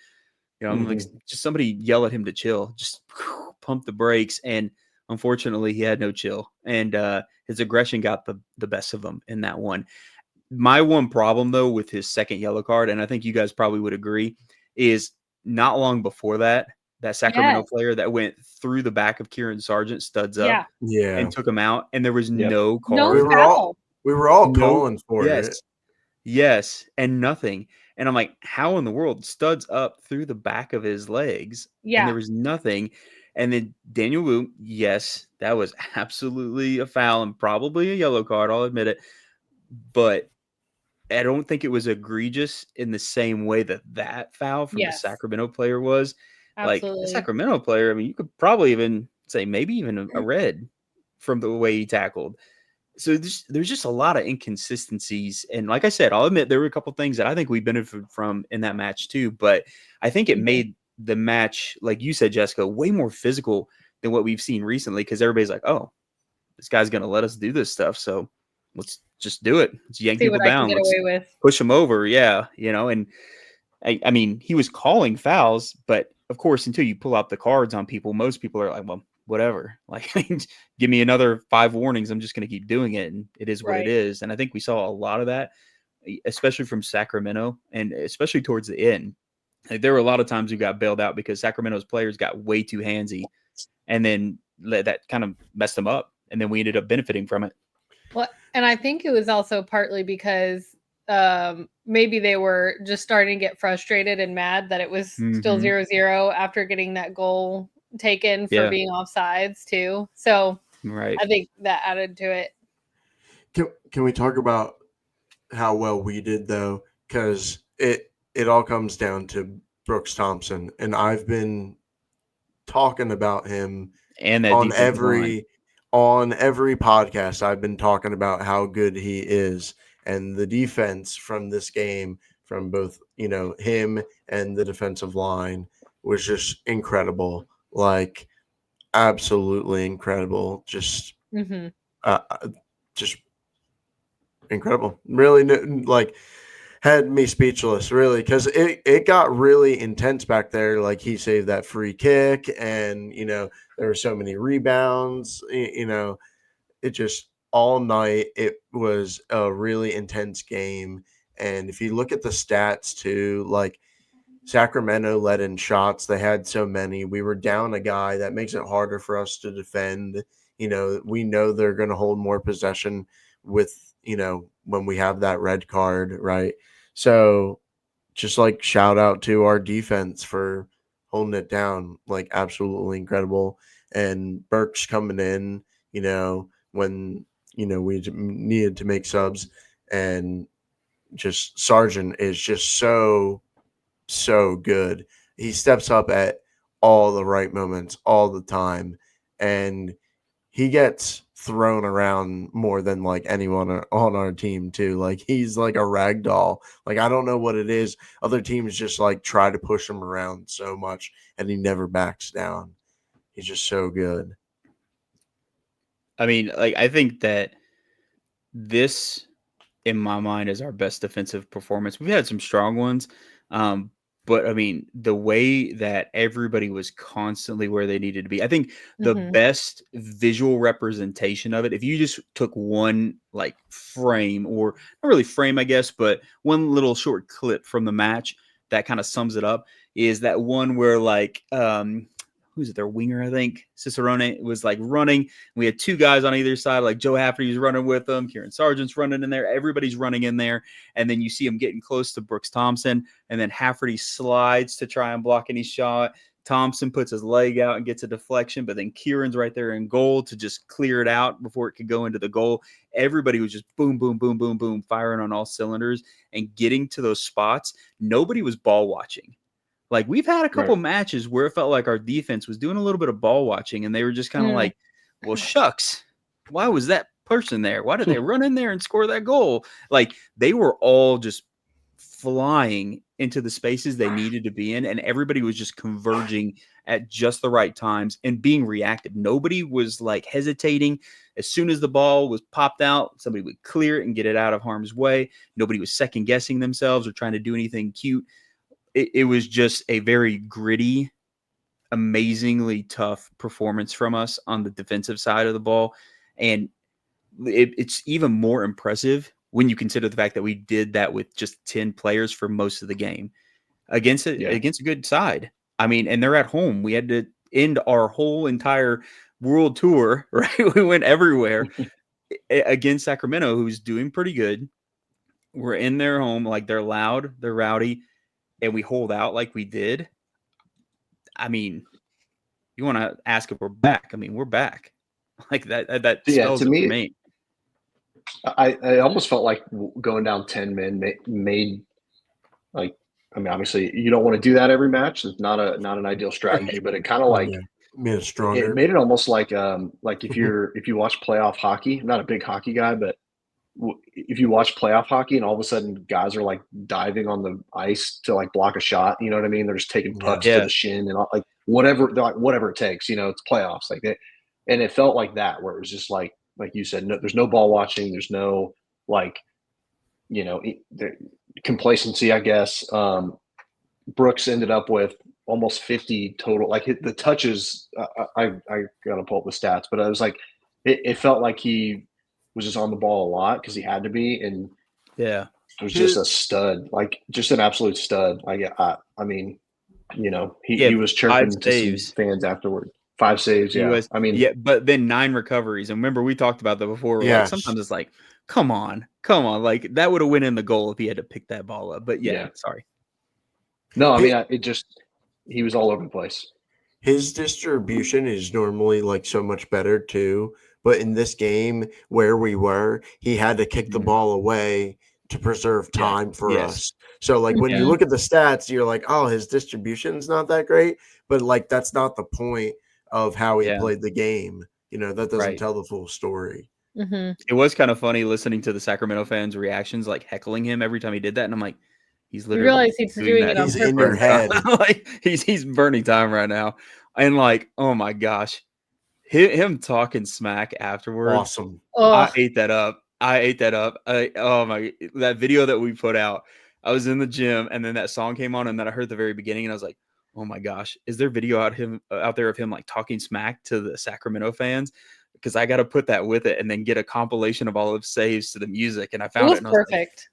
I'm like, just somebody yell at him to chill, just pump the brakes. And unfortunately, he had no chill, and his aggression got the best of him in that one. My one problem though with his second yellow card, and I think you guys probably would agree, is not long before that Sacramento player that went through the back of Kieran Sargent studs up and took him out, and there was no card. We were all calling for it. Yes, and nothing. And I'm like, how in the world? Studs up through the back of his legs, and there was nothing. And then Daniel Wu, yes, that was absolutely a foul and probably a yellow card, I'll admit it. But I don't think it was egregious in the same way that foul from the Sacramento player was. Absolutely. Like the Sacramento player, I mean, you could probably even say maybe even a red from the way he tackled. So there's just a lot of inconsistencies. And like I said, I'll admit there were a couple things that I think we benefited from in that match too. But I think it made the match, like you said, Jessica, way more physical than what we've seen recently, because everybody's like, oh, this guy's going to let us do this stuff. So let's just do it. Let's yank See people what I can down. get Let's away with. push them over. Yeah. And I mean, he was calling fouls, but of course, until you pull out the cards on people, most people are like, well, whatever. Like, give me another 5 warnings. I'm just going to keep doing it. And it is what it Right. is. And I think we saw a lot of that, especially from Sacramento, and especially towards the end. Like, there were a lot of times we got bailed out because Sacramento's players got way too handsy, and then that kind of messed them up. And then we ended up benefiting from it. Well, and I think it was also partly because maybe they were just starting to get frustrated and mad that it was still 0-0 after getting that goal taken for being offsides too. So right. I think that added to it. Can we talk about how well we did though? Because it all comes down to Brooks Thompson, and I've been talking about him and that on every podcast. I've been talking about how good he is, and the defense from this game, from both him and the defensive line, was just incredible. Like, absolutely incredible. Just just incredible. Really, like, had me speechless, really, because it got really intense back there. Like, he saved that free kick, and there were so many rebounds. It just all night. It was a really intense game, and if you look at the stats too, like, Sacramento let in shots. They had so many. We were down a guy. That makes it harder for us to defend. We know they're going to hold more possession with, when we have that red card, right? So just like shout out to our defense for holding it down, like absolutely incredible. And Burke's coming in, when, we needed to make subs, and just Sargent is just so good. He steps up at all the right moments all the time, and he gets thrown around more than like anyone on our team too. Like, he's like a rag doll. Like, I don't know what it is. Other teams just like try to push him around so much, and he never backs down. He's just so good. I mean, like, I think that this, in my mind, is our best defensive performance. We've had some strong ones, but I mean, the way that everybody was constantly where they needed to be, I think the best visual representation of it, if you just took one like frame, or not really frame, I guess, but one little short clip from the match that kind of sums it up, is that one where like, who's it, their winger, I think, Cicerone, was like running. We had 2 guys on either side, like Joe Hafferty's running with them, Kieran Sargent's running in there, everybody's running in there, and then you see him getting close to Brooks Thompson, and then Hafferty slides to try and block any shot. Thompson puts his leg out and gets a deflection, but then Kieran's right there in goal to just clear it out before it could go into the goal. Everybody was just boom, boom, boom, boom, boom, firing on all cylinders and getting to those spots. Nobody was ball watching. Like, we've had a couple matches where it felt like our defense was doing a little bit of ball watching, and they were just kind of like, well, shucks, why was that person there? Why did they run in there and score that goal? Like, they were all just flying into the spaces they needed to be in, and everybody was just converging at just the right times and being reactive. Nobody was like hesitating. As soon as the ball was popped out, somebody would clear it and get it out of harm's way. Nobody was second guessing themselves or trying to do anything cute. It was just a very gritty, amazingly tough performance from us on the defensive side of the ball. And it's even more impressive when you consider the fact that we did that with just 10 players for most of the game against a good side. I mean, and they're at home. We had to end our whole entire world tour, right? We went everywhere against Sacramento, who's doing pretty good. We're in their home, like, they're loud, they're rowdy, and we hold out like we did. I mean, you want to ask if we're back? I mean, we're back. Like, that spells it for me. I almost felt like going down 10 men made, like, I mean, obviously you don't want to do that every match. It's not an ideal strategy, but it kind of like made it stronger. It made it almost like if you watch playoff hockey. I'm not a big hockey guy, but if you watch playoff hockey and all of a sudden guys are like diving on the ice to like block a shot, you know what I mean? They're just taking pucks to the shin and all, like whatever it takes. It's playoffs like that, and it felt like that where it was just like you said, no, there's no ball watching, there's no like the complacency, I guess. Brooks ended up with almost 50 total. Like the touches, I gotta pull up the stats, but I was like, it felt like he was just on the ball a lot because he had to be, and Yeah. was just a stud, like just an absolute stud. I mean, he was 5 chirping to some saves. fans afterward. 5 saves, yeah. I mean, yeah, but then 9 recoveries. And remember, we talked about that before. Like Yes. sometimes it's like, come on, like that would have went in the goal if he had to pick that ball up. But yeah. Sorry. No, I mean, he was all over the place. His distribution is normally like so much better too. But in this game where we were, he had to kick the ball away to preserve time for us. So like when you look at the stats, you're like, oh, his distribution's not that great. But like that's not the point of how he played the game. That doesn't tell the full story. Mm-hmm. It was kind of funny listening to the Sacramento fans' reactions, like heckling him every time he did that. And I'm like, he's literally you realize he's doing it on He's purpose. in your head. Like he's burning time right now. And like, oh my gosh, him talking smack afterwards. Awesome. I ate that up. That video that we put out, I was in the gym and then that song came on and then I heard the very beginning and I was like, oh my gosh, is there video out there of him like talking smack to the Sacramento fans? Because I got to put that with it and then get a compilation of all of saves to the music. And I found it. And Perfect.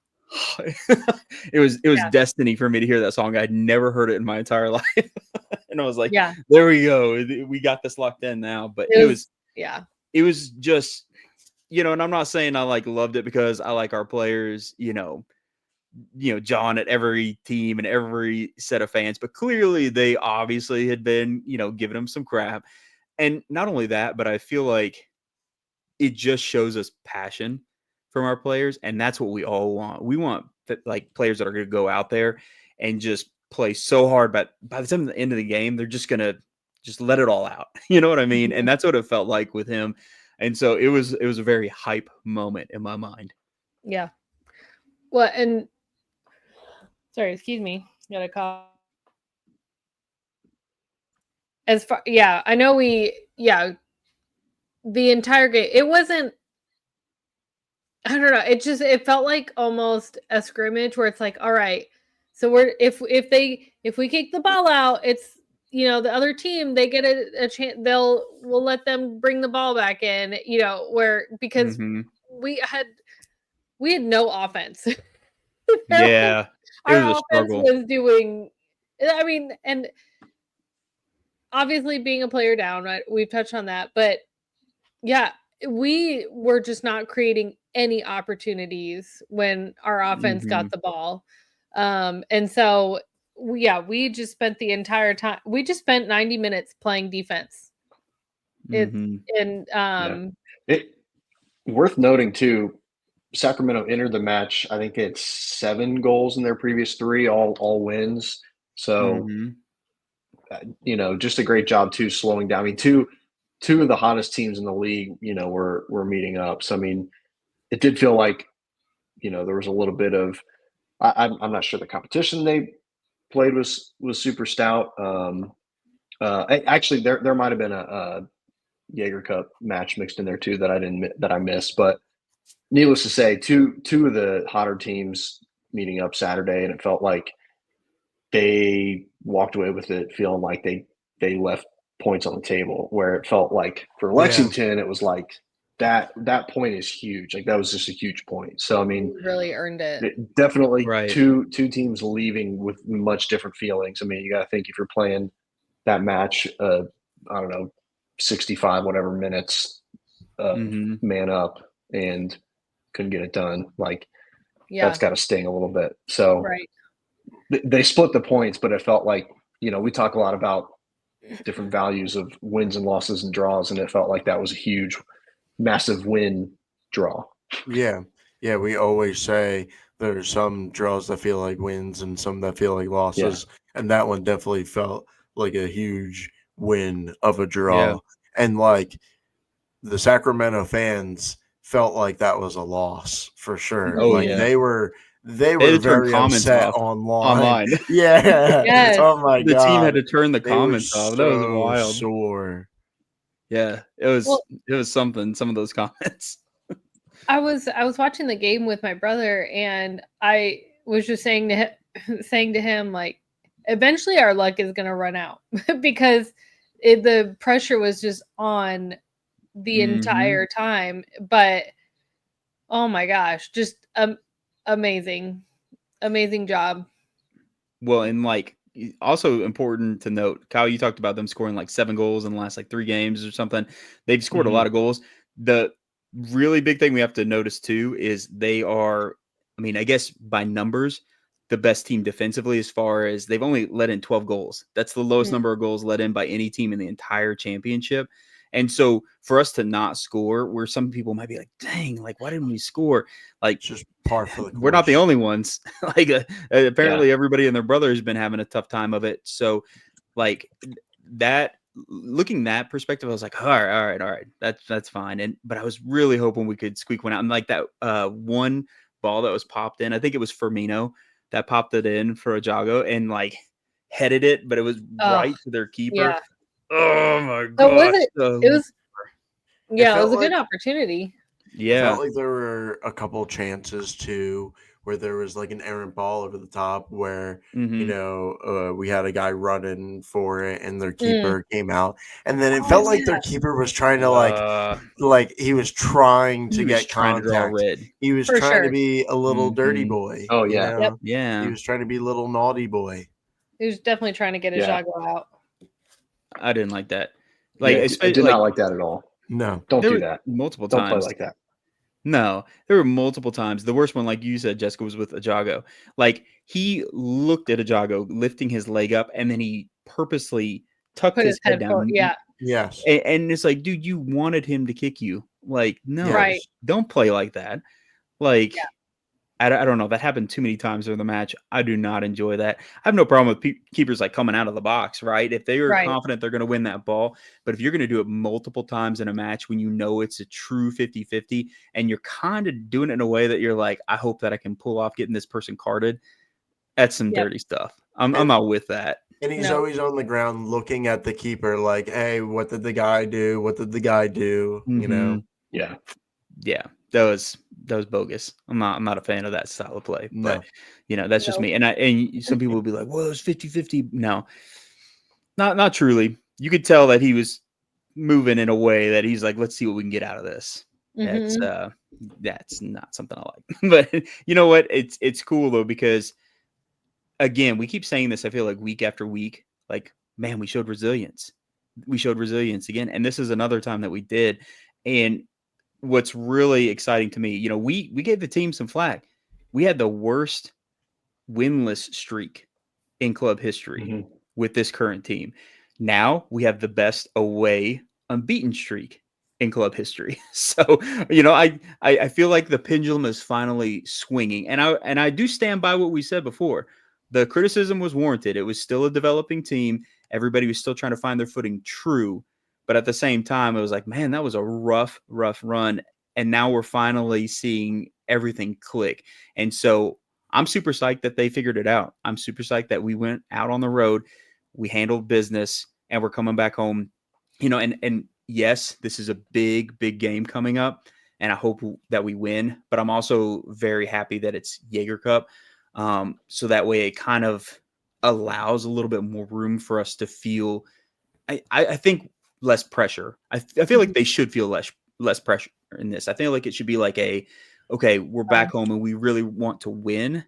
It was destiny for me to hear that song. I'd never heard it in my entire life. And I was like, there we go. We got this locked in now. But it was just, and I'm not saying I like loved it because I like our players, John at every team and every set of fans, but clearly they obviously had been, giving him some crap. And not only that, but I feel like it just shows us passion from our players. And that's what we all want. We want like players that are going to go out there and just play so hard. But by the time of the end of the game, they're just going to just let it all out. You know what I mean? And that's what it felt like with him. And so it was a very hype moment in my mind. Yeah. Well, and sorry, excuse me. Got a call. I know the entire game, it wasn't, I don't know. It felt like almost a scrimmage where it's like, all right, so if we kick the ball out, it's, the other team, they get a chance, we'll let them bring the ball back in, because we had no offense. Yeah. Our offense was doing, I mean, and obviously being a player down, right? We've touched on that, but yeah, we were just not creating any opportunities when our offense got the ball. And so, we just spent the entire time, we just spent 90 minutes playing defense. Worth noting too, Sacramento entered the match, I think it's 7 goals in their previous 3, all wins. So, just a great job too, slowing down. I mean, two of the hottest teams in the league, were meeting up. So, I mean, it did feel like, there was a little bit of, I'm not sure the competition they played was super stout. Actually, there might have been a Jaeger Cup match mixed in there too that I missed. But needless to say, two of the hotter teams meeting up Saturday, and it felt like they walked away with it feeling like they left points on the table, where it felt like for Lexington, it was like that point is huge. Like that was just a huge point. So, I mean, we really earned it. Definitely two teams leaving with much different feelings. I mean, you got to think if you're playing that match, I don't know, 65, whatever minutes, man up and couldn't get it done. Like that's got to sting a little bit. So they split the points, but it felt like, we talk a lot about different values of wins and losses and draws. And it felt like that was a huge, massive win draw. Yeah. Yeah. We always say there's some draws that feel like wins and some that feel like losses. Yeah. And that one definitely felt like a huge win of a draw. Yeah. And like the Sacramento fans felt like that was a loss for sure. Oh, like yeah. they were they They were had to turn very comments upset off online. online. Yeah. Yes. Oh my The team had god. to turn the They were comments off. That was so wild. sore. Yeah, it Well, was something. Some of those comments. I was watching the game with my brother, and I was just saying to him like, eventually our luck is gonna run out because the pressure was just on the entire time. But oh my gosh, just amazing, amazing job. Well, and like also important to note, Kyle, you talked about them scoring like 7 goals in the last like 3 games or something. They've scored a lot of goals. The really big thing we have to notice too is they are, I mean, I guess by numbers, the best team defensively as far as they've only let in 12 goals. That's the lowest number of goals let in by any team in the entire championship. And so for us to not score, where some people might be like, dang, like, why didn't we score? Like, It's just par for the course. we're not the only ones. Like, apparently everybody and their brother has been having a tough time of it. So, like, that looking that perspective, I was like, all right, that's fine. But I was really hoping we could squeak one out. And like that one ball that was popped in, I think it was Firmino that popped it in for a Jago and like headed it, but it was right to their keeper. Yeah. Oh my So gosh. was it? It was. Yeah, it was a good opportunity. Yeah. It felt like there were a couple chances too where there was like an errant ball over the top where you know we had a guy running for it and their keeper came out, and then it felt like their keeper was trying to like he was trying to get contact. He was trying to be a little dirty boy. Oh you yeah. know? Yeah. He was trying to be a little naughty boy. He was definitely trying to get his Jago out. I didn't like that. Like, I did not like that at all. No, don't do that. Multiple Don't times. play like that. No, there were multiple times. The worst one, like you said, Jessica, was with Ajago. Like, he looked at Ajago lifting his leg up, and then he purposely tucked his head down. Forward. Yeah. Yes. And it's like, dude, you wanted him to kick you. Like, no, Right. don't play like that. Like, I don't know. That happened too many times during the match. I do not enjoy that. I have no problem with keepers like coming out of the box, right? If they are confident they're going to win that ball. But if you're going to do it multiple times in a match when you know it's a true 50-50 and you're kind of doing it in a way that you're like, I hope that I can pull off getting this person carded, that's some dirty stuff. I'm not with that. And he's always on the ground looking at the keeper like, hey, what did the guy do? What did the guy do? You know? Yeah. Yeah. That was bogus. I'm not a fan of that style of play. No. But you know, that's just me. And some people will be like, well, it's 50-50. No. Not truly. You could tell that he was moving in a way that he's like, let's see what we can get out of this. That's not something I like. But you know what? It's cool though, because again, we keep saying this, I feel like week after week, like, man, we showed resilience. We showed resilience again. And this is another time that we did. And what's really exciting to me, you know, we gave the team some flack. We had the worst winless streak in club history with this current team. Now we have the best away unbeaten streak in club history. So, you know, I feel like the pendulum is finally swinging, and I do stand by what we said before. The criticism was warranted. It was still a developing team. Everybody was still trying to find their footing. True. But at the same time, it was like, man, that was a rough run. And now we're finally seeing everything click. And so I'm super psyched that they figured it out. I'm super psyched that we went out on the road, we handled business, and we're coming back home. You know, and yes, this is a big game coming up, and I hope that we win. But I'm also very happy that it's Jaeger Cup. So that way it kind of allows a little bit more room for us to feel, I think, less pressure. I feel like they should feel less pressure in this. I feel like it should be like okay, we're back home and we really want to win,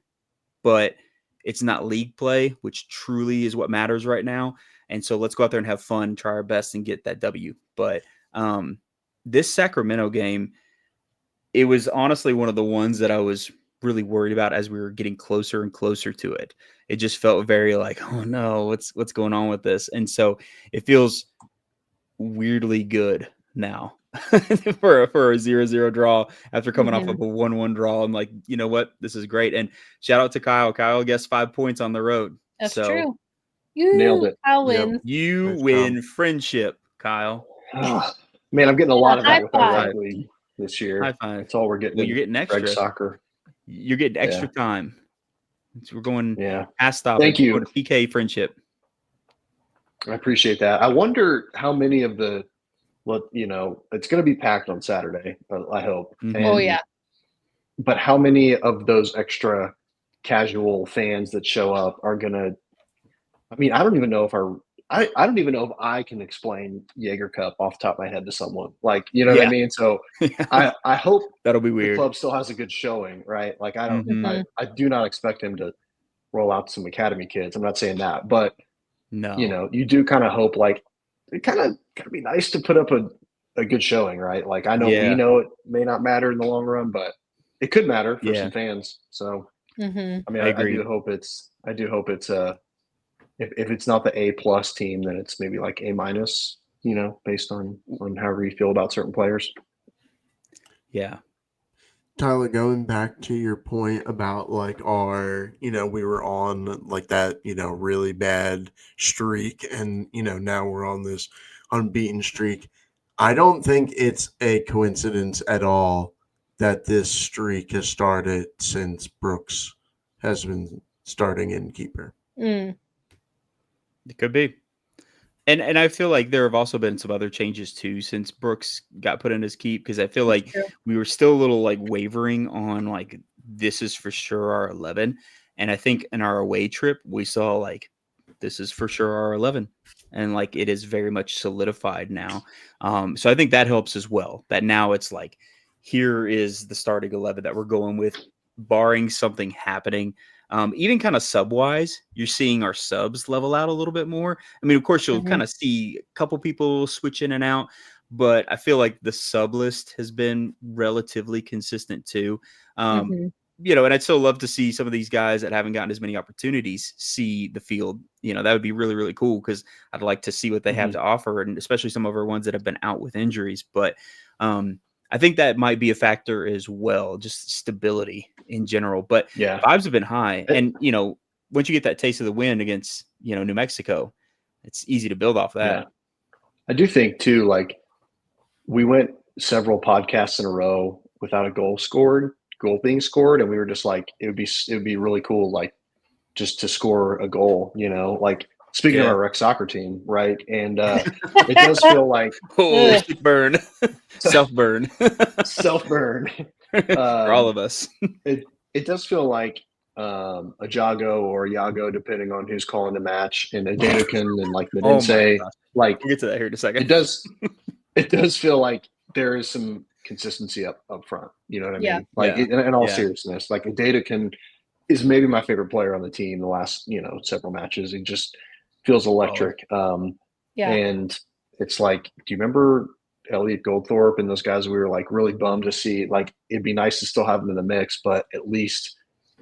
but it's not league play, which truly is what matters right now. And so let's go out there and have fun, try our best and get that W. But this Sacramento game, it was honestly one of the ones that I was really worried about as we were getting closer and closer to it. It just felt very like, oh no, what's going on with this? And so it feels weirdly good now for a 0-0 draw after coming off of a 1-1 draw. I'm like, you know what? This is great. And shout out to Kyle. Kyle gets 5 points on the road. That's so true. You nailed it. Kyle wins. You win friendship, Kyle. Oh, man, I'm getting a lot of that with our five. rec league this year. High five. That's all we're getting. Well, you're getting extra. Reg soccer. You're getting extra time. So we're going past stoppage. Thank you. We're going to PK friendship. I appreciate that. I wonder how many of the, it's going to be packed on Saturday, I hope. Mhm. And, Oh yeah. But how many of those extra casual fans that show up are going to, I mean, I don't even know if I don't even know if I can explain Jaeger Cup off the top of my head to someone. Like, you know what I mean? So I hope that'll be the weird. club still has a good showing, right? Like I don't, Mhm. I do not expect him to roll out some academy kids. I'm not saying that, but No. you do kind of hope, like, it kind of gotta be nice to put up a good showing, right? Like I know we know it may not matter in the long run, but it could matter for some fans. So I mean, I do hope it's if it's not the A+ team, then it's maybe like A-, based on however you feel about certain players. Yeah. Tyler, going back to your point about like our, we were on like that, really bad streak, and now we're on this unbeaten streak. I don't think it's a coincidence at all that this streak has started since Brooks has been starting innkeeper. Mm. It could be. And I feel like there have also been some other changes too since Brooks got put in his keep, because I feel like we were still a little like wavering on like this is for sure our 11, and I think in our away trip we saw like this is for sure our 11, and like it is very much solidified now. So I think that helps as well. That now it's like here is the starting 11 that we're going with, barring something happening. Even kind of sub wise, you're seeing our subs level out a little bit more. I mean, of course, you'll kind of see a couple people switch in and out, but I feel like the sub list has been relatively consistent too. And I'd still love to see some of these guys that haven't gotten as many opportunities see the field. That would be really, really cool, because I'd like to see what they have to offer, and especially some of our ones that have been out with injuries. But I think that might be a factor as well, just stability in general. But vibes have been high. And, once you get that taste of the win against, New Mexico, it's easy to build off that. Yeah. I do think too, like we went several podcasts in a row without a goal being scored. And we were just like, it would be really cool, like just to score a goal, like speaking of our rec soccer team. Right. And it does feel like burn, self-burn for all of us. It does feel like a Jago or a Yago, depending on who's calling the match, and a Dadokin and like Medinse. Like we'll get to that here in a second. It does feel like there is some consistency up front. You know what I mean? Like in all seriousness, like a Dadokin is maybe my favorite player on the team the last, several matches. He just feels electric. And it's like, do you remember Elliot Goldthorpe and those guys? We were like really bummed to see. Like, it'd be nice to still have them in the mix, but at least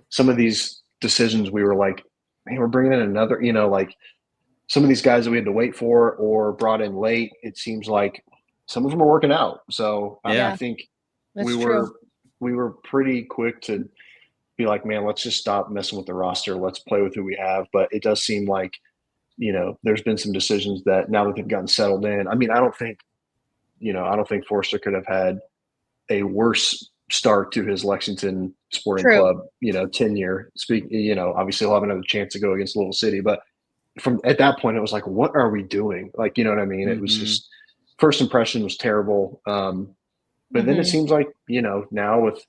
some of these decisions we were like, man, we're bringing in another, like some of these guys that we had to wait for or brought in late, it seems like some of them are working out. So I think we were pretty quick to be like, man, let's just stop messing with the roster. Let's play with who we have. But it does seem like, there's been some decisions that now that they've gotten settled in. I mean, I don't think Forster could have had a worse start to his Lexington Sporting Club, tenure. Obviously he'll have another chance to go against Little City, but from at that point, it was like, what are we doing? Like, you know what I mean? It was just, first impression was terrible. But then it seems like, now with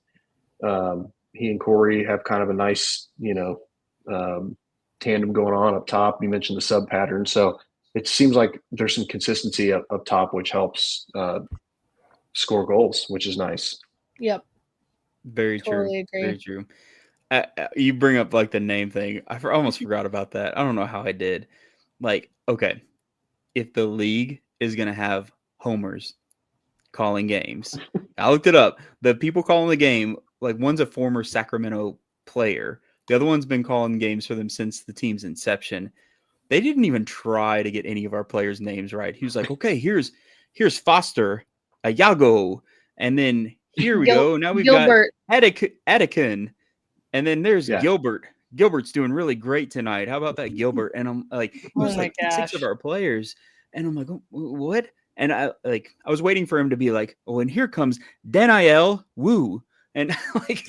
he and Corey have kind of a nice, tandem going on up top. You mentioned the sub pattern. So it seems like there's some consistency up top, which helps score goals, which is nice. Yep. Very totally true. Agree. Very true. You bring up like the name thing. I almost forgot about that. I don't know how I did. Like, okay, if the league is going to have homers calling games, I looked it up. The people calling the game, like one's a former Sacramento player. The other one's been calling games for them since the team's inception. They didn't even try to get any of our players' names right. He was like, okay, here's Foster, Yago, and then here we go. Now we've Gilbert. got Atikin. And then there's Gilbert. Gilbert's doing really great tonight. How about that, Gilbert? And I'm like, it was like 6 of our players. And I'm like, what? And I was waiting for him to be like, oh, and here comes Daniel Wu. and like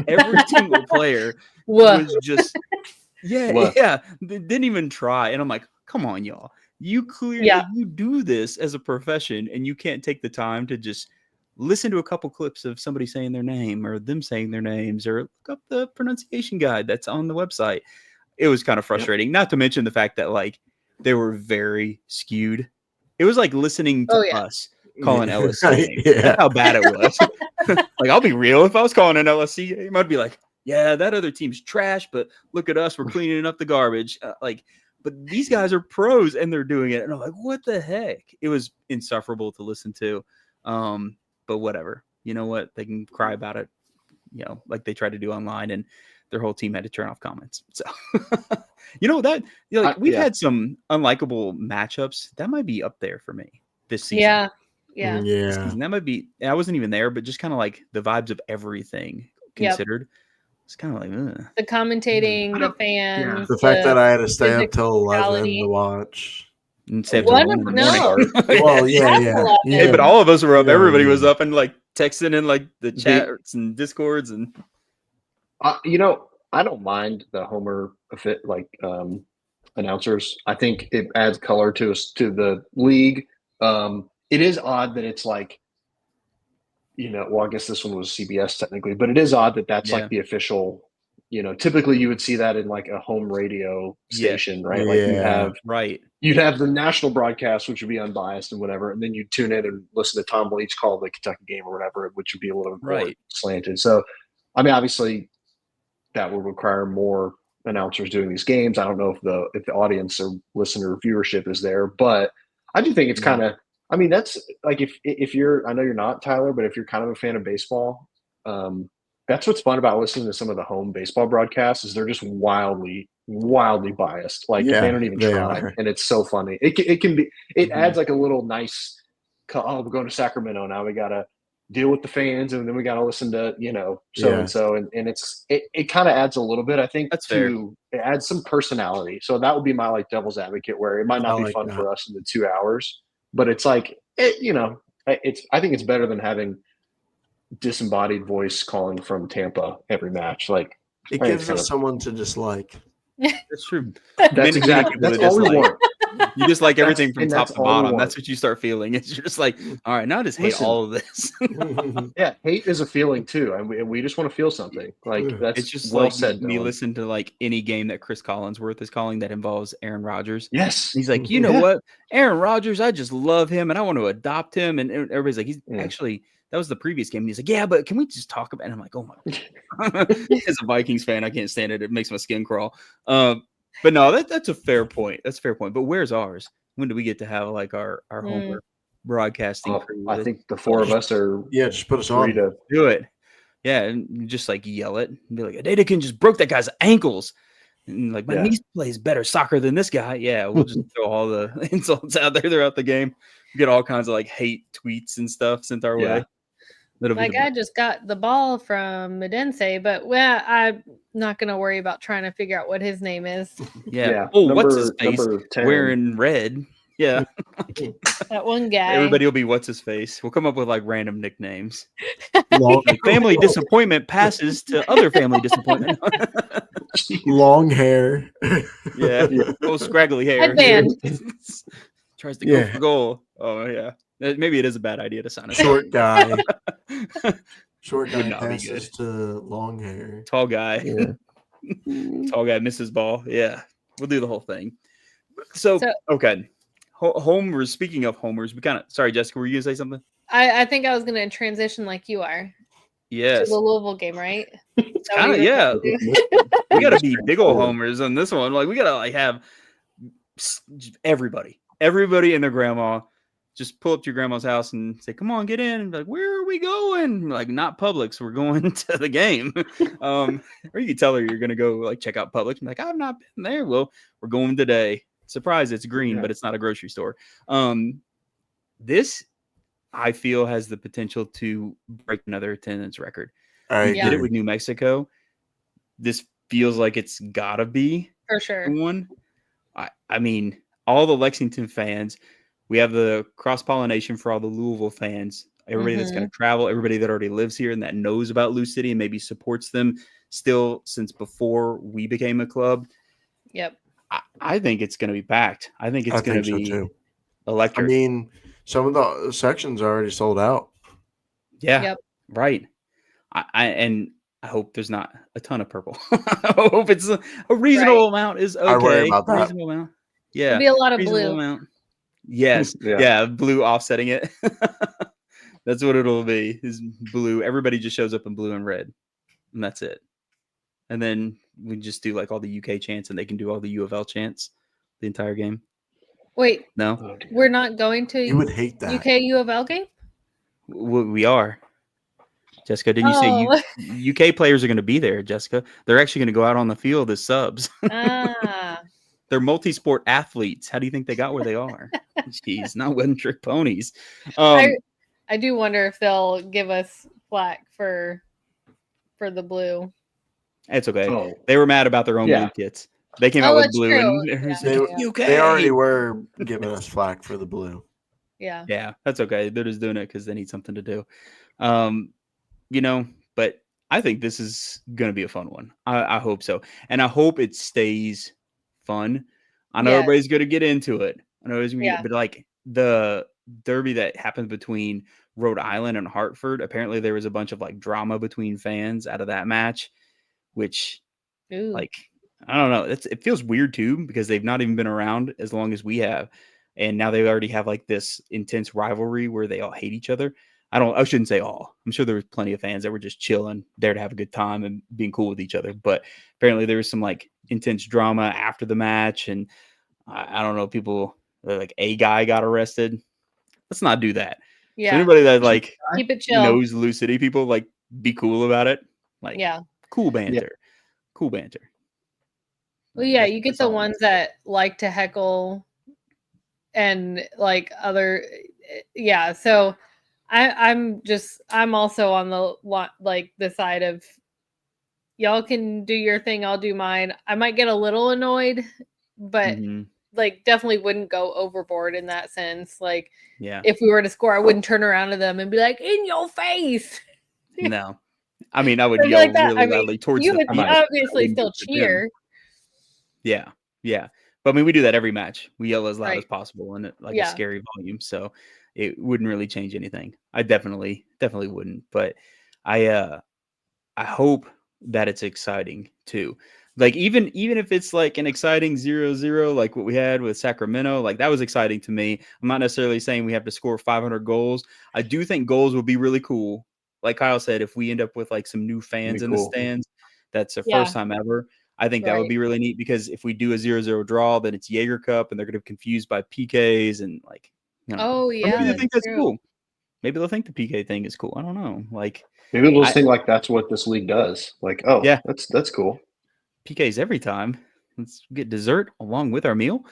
every single player Whoa. was just didn't even try. And I'm like, come on, y'all. You clearly you do this as a profession, and you can't take the time to just listen to a couple clips of somebody saying their name or them saying their names, or look up the pronunciation guide that's on the website. It was kind of frustrating. Not to mention the fact that like they were very skewed. It was like listening to us calling LSC games. That's how bad it was. Like, I'll be real. If I was calling an LSC game, I'd be like, yeah, that other team's trash, but look at us. We're cleaning up the garbage. But these guys are pros and they're doing it. And I'm like, what the heck? It was insufferable to listen to. But whatever. You know what? They can cry about it, you know, like they tried to do online, and their whole team had to turn off comments. So, you know, that, you know, like, we've had some unlikable matchups. That might be up there for me this season. Yeah. This season, that might be, I wasn't even there, but just kind of like the vibes of everything considered. It's kind of like the commentating, the fans, the fact that I had to stay up till 11 to watch. Instead of 1 in the morning. Well, yeah. Hey, but all of us were up. Everybody was up and like texting in like the chats and discords and. You know, I don't mind the Homer announcers. I think it adds color to the league. It is odd that it's like, you know, well, I guess this one was CBS technically, but it is odd that that's like the official, you know, typically you would see that in like a home radio station, right? Like you'd have the national broadcast, which would be unbiased and whatever. And then you'd tune in and listen to Tom Leach call the Kentucky game or whatever, which would be a little more slanted. So, I mean, obviously that would require more announcers doing these games. I don't know if the audience or listener viewership is there, but I do think it's kind of, I mean, that's like, if you're, I know you're not, Tyler, but if you're kind of a fan of baseball, that's what's fun about listening to some of the home baseball broadcasts is they're just wildly biased. Like they don't even try. And it's so funny. It can be, it adds like a little nice, oh, we're going to Sacramento. Now we got to deal with the fans, and then we got to listen to, you know, so-and-so. And it kind of adds a little bit, I think, that's it adds some personality. So that would be my like devil's advocate, where it might not be fun for us in the 2 hours, but it's like, you know, I think it's better than having disembodied voice calling from Tampa every match. Like it gives us someone to dislike. That's true. That's exactly. That's all we want. You just like everything from top to bottom. That's what you start feeling. It's just like, all right, now I just hate all of this. Yeah, hate is a feeling too, and we just want to feel something. Like that's it's just well like said. Me listen to like any game that Chris Collinsworth is calling that involves Aaron Rodgers. Yes, he's like, you know what, Aaron Rodgers, I just love him, and I want to adopt him. And everybody's like, he's actually. That was the previous game. And he's like, yeah, but can we just talk about it? And I'm like, oh my God. As a Vikings fan, I can't stand it. It makes my skin crawl. But no, that's a fair point. That's a fair point. But where's ours? When do we get to have like our Homer broadcasting crew? I think the four of us are. Yeah, just put us on. To do it. Yeah, and just like yell it and be like, Adedikin just broke that guy's ankles. And like, my niece plays better soccer than this guy. Yeah, we'll just throw all the insults out there throughout the game. Get all kinds of like hate tweets and stuff sent our way. Like I just got the ball from Medense, but I'm not going to worry about trying to figure out what his name is. Yeah. Oh, what's his face wearing red? Yeah. That one guy. Everybody will be what's his face. We'll come up with like random nicknames. Like family disappointment passes to other family disappointment. Long hair. Yeah. Oh, scraggly hair. Tries to go for goal. Oh, yeah. Maybe it is a bad idea to sign a short guy. Short guy passes to long hair. Tall guy. Yeah. Tall guy misses ball. Yeah. We'll do the whole thing. So okay. Homers, speaking of homers, sorry, Jessica, were you going to say something? I think I was going to transition like you are. Yes. To the Louisville game, right? Kind of, yeah. We got to be big old homers on this one. Like, we got to like have everybody and their grandma. Just pull up to your grandma's house and say, come on, get in. And be like, where are we going? Like, not Publix. We're going to the game. Or you can tell her you're going to go like check out Publix. And be like, I've not been there. Well, we're going today. Surprise, it's green, but it's not a grocery store. This, I feel, has the potential to break another attendance record. We did it with New Mexico. This feels like it's got to be. For sure. One. I mean, all the Lexington fans. We have the cross-pollination for all the Louisville fans. everybody that's going to travel, everybody that already lives here and that knows about Lou City and maybe supports them still since before we became a club. Yep. I think it's going to be packed. I think it's going to be too. electric. I mean, some of the sections are already sold out. Yeah, Yep. right. I hope there's not a ton of purple. I hope it's a reasonable amount is okay. I worry about that. Reasonable amount. Yeah. It'll be a lot of reasonable blue. amount. Yes. Yeah. Blue offsetting it. That's what it'll be. Is blue. Everybody just shows up in blue and red, and that's it. And then we just do like all the UK chants, and they can do all the U of L chants the entire game. Wait, no, we're not going to. You would hate that. UK U of L game. We are. Jessica, didn't you say UK players are going to be there, Jessica? They're actually going to go out on the field as subs. They're multi-sport athletes. How do you think they got where they are? Jeez, not one-trick ponies. I do wonder if they'll give us flack for the blue. It's okay. They were mad about their own blue kits. They came out with blue, true. and UK. They already were giving us flack for the blue. Yeah. Yeah, that's okay. They're just doing it because they need something to do. But I think this is going to be a fun one. I hope so. And I hope it stays fun. I know everybody's going to get into it. I know it's going to but like the derby that happened between Rhode Island and Hartford, apparently there was a bunch of like drama between fans out of that match, which like, I don't know. It feels weird too, because they've not even been around as long as we have. And now they already have like this intense rivalry where they all hate each other. I shouldn't say all. I'm sure there was plenty of fans that were just chilling there to have a good time and being cool with each other. But apparently there was some like intense drama after the match. And I don't know, people like a guy got arrested. Let's not do that. Yeah. So anybody that like keep it chill. knows Lou City people, like be cool about it. Like cool banter. Yeah. Cool banter. Well, yeah, you get the ones that like to heckle and like other so I'm also on the side of y'all can do your thing, I'll do mine. I might get a little annoyed, but like definitely wouldn't go overboard in that sense. Like if we were to score, I wouldn't turn around to them and be like, in your face. No. I mean, I would yell like really loudly towards you the would obviously still cheer. Yeah. But I mean, we do that every match. We yell as loud as possible and like a scary volume. So it wouldn't really change anything. I definitely wouldn't. But I hope that it's exciting too. Like even if it's like an exciting 0-0, like what we had with Sacramento, like that was exciting to me. I'm not necessarily saying we have to score 500 goals. I do think goals will be really cool. Like Kyle said, if we end up with like some new fans in the stands, that's the first time ever. I think that would be really neat, because if we do a 0-0 draw, then it's Jaeger Cup and they're going to be confused by PKs and like, maybe they think that's cool. Maybe they'll think the PK thing is cool. I don't know. Like maybe they'll just think like that's what this league does. Like, that's cool. PKs every time. Let's get dessert along with our meal.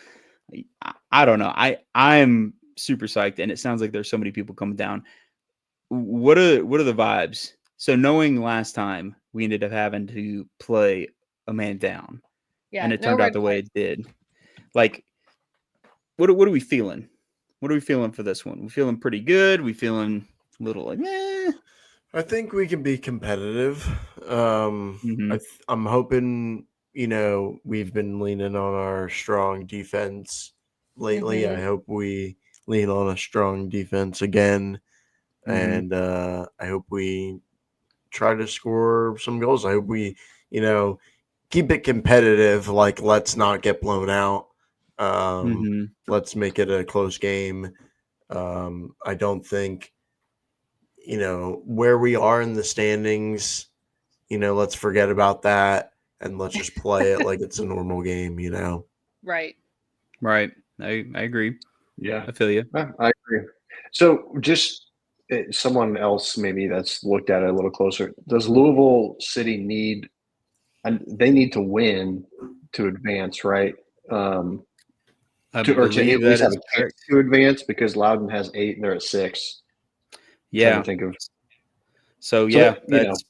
I don't know. I'm super psyched, and it sounds like there's so many people coming down. What are the vibes? So knowing last time we ended up having to play a man down, and it turned out the way it did. Like, what are we feeling? What are we feeling for this one? We feeling pretty good? We feeling a little like, I think we can be competitive. I'm hoping, we've been leaning on our strong defense lately. I hope we lean on a strong defense again. And I hope we try to score some goals. I hope we, keep it competitive. Like, let's not get blown out. Let's make it a close game. I don't think, where we are in the standings, let's forget about that and let's just play it like it's a normal game, Right. I agree. Yeah, I feel you. I agree. So just someone else maybe that's looked at it a little closer. Does Louisville City need to win to advance, right? To at least have a chance to advance, because Loudoun has 8 and they're at 6. Yeah. Think of. That's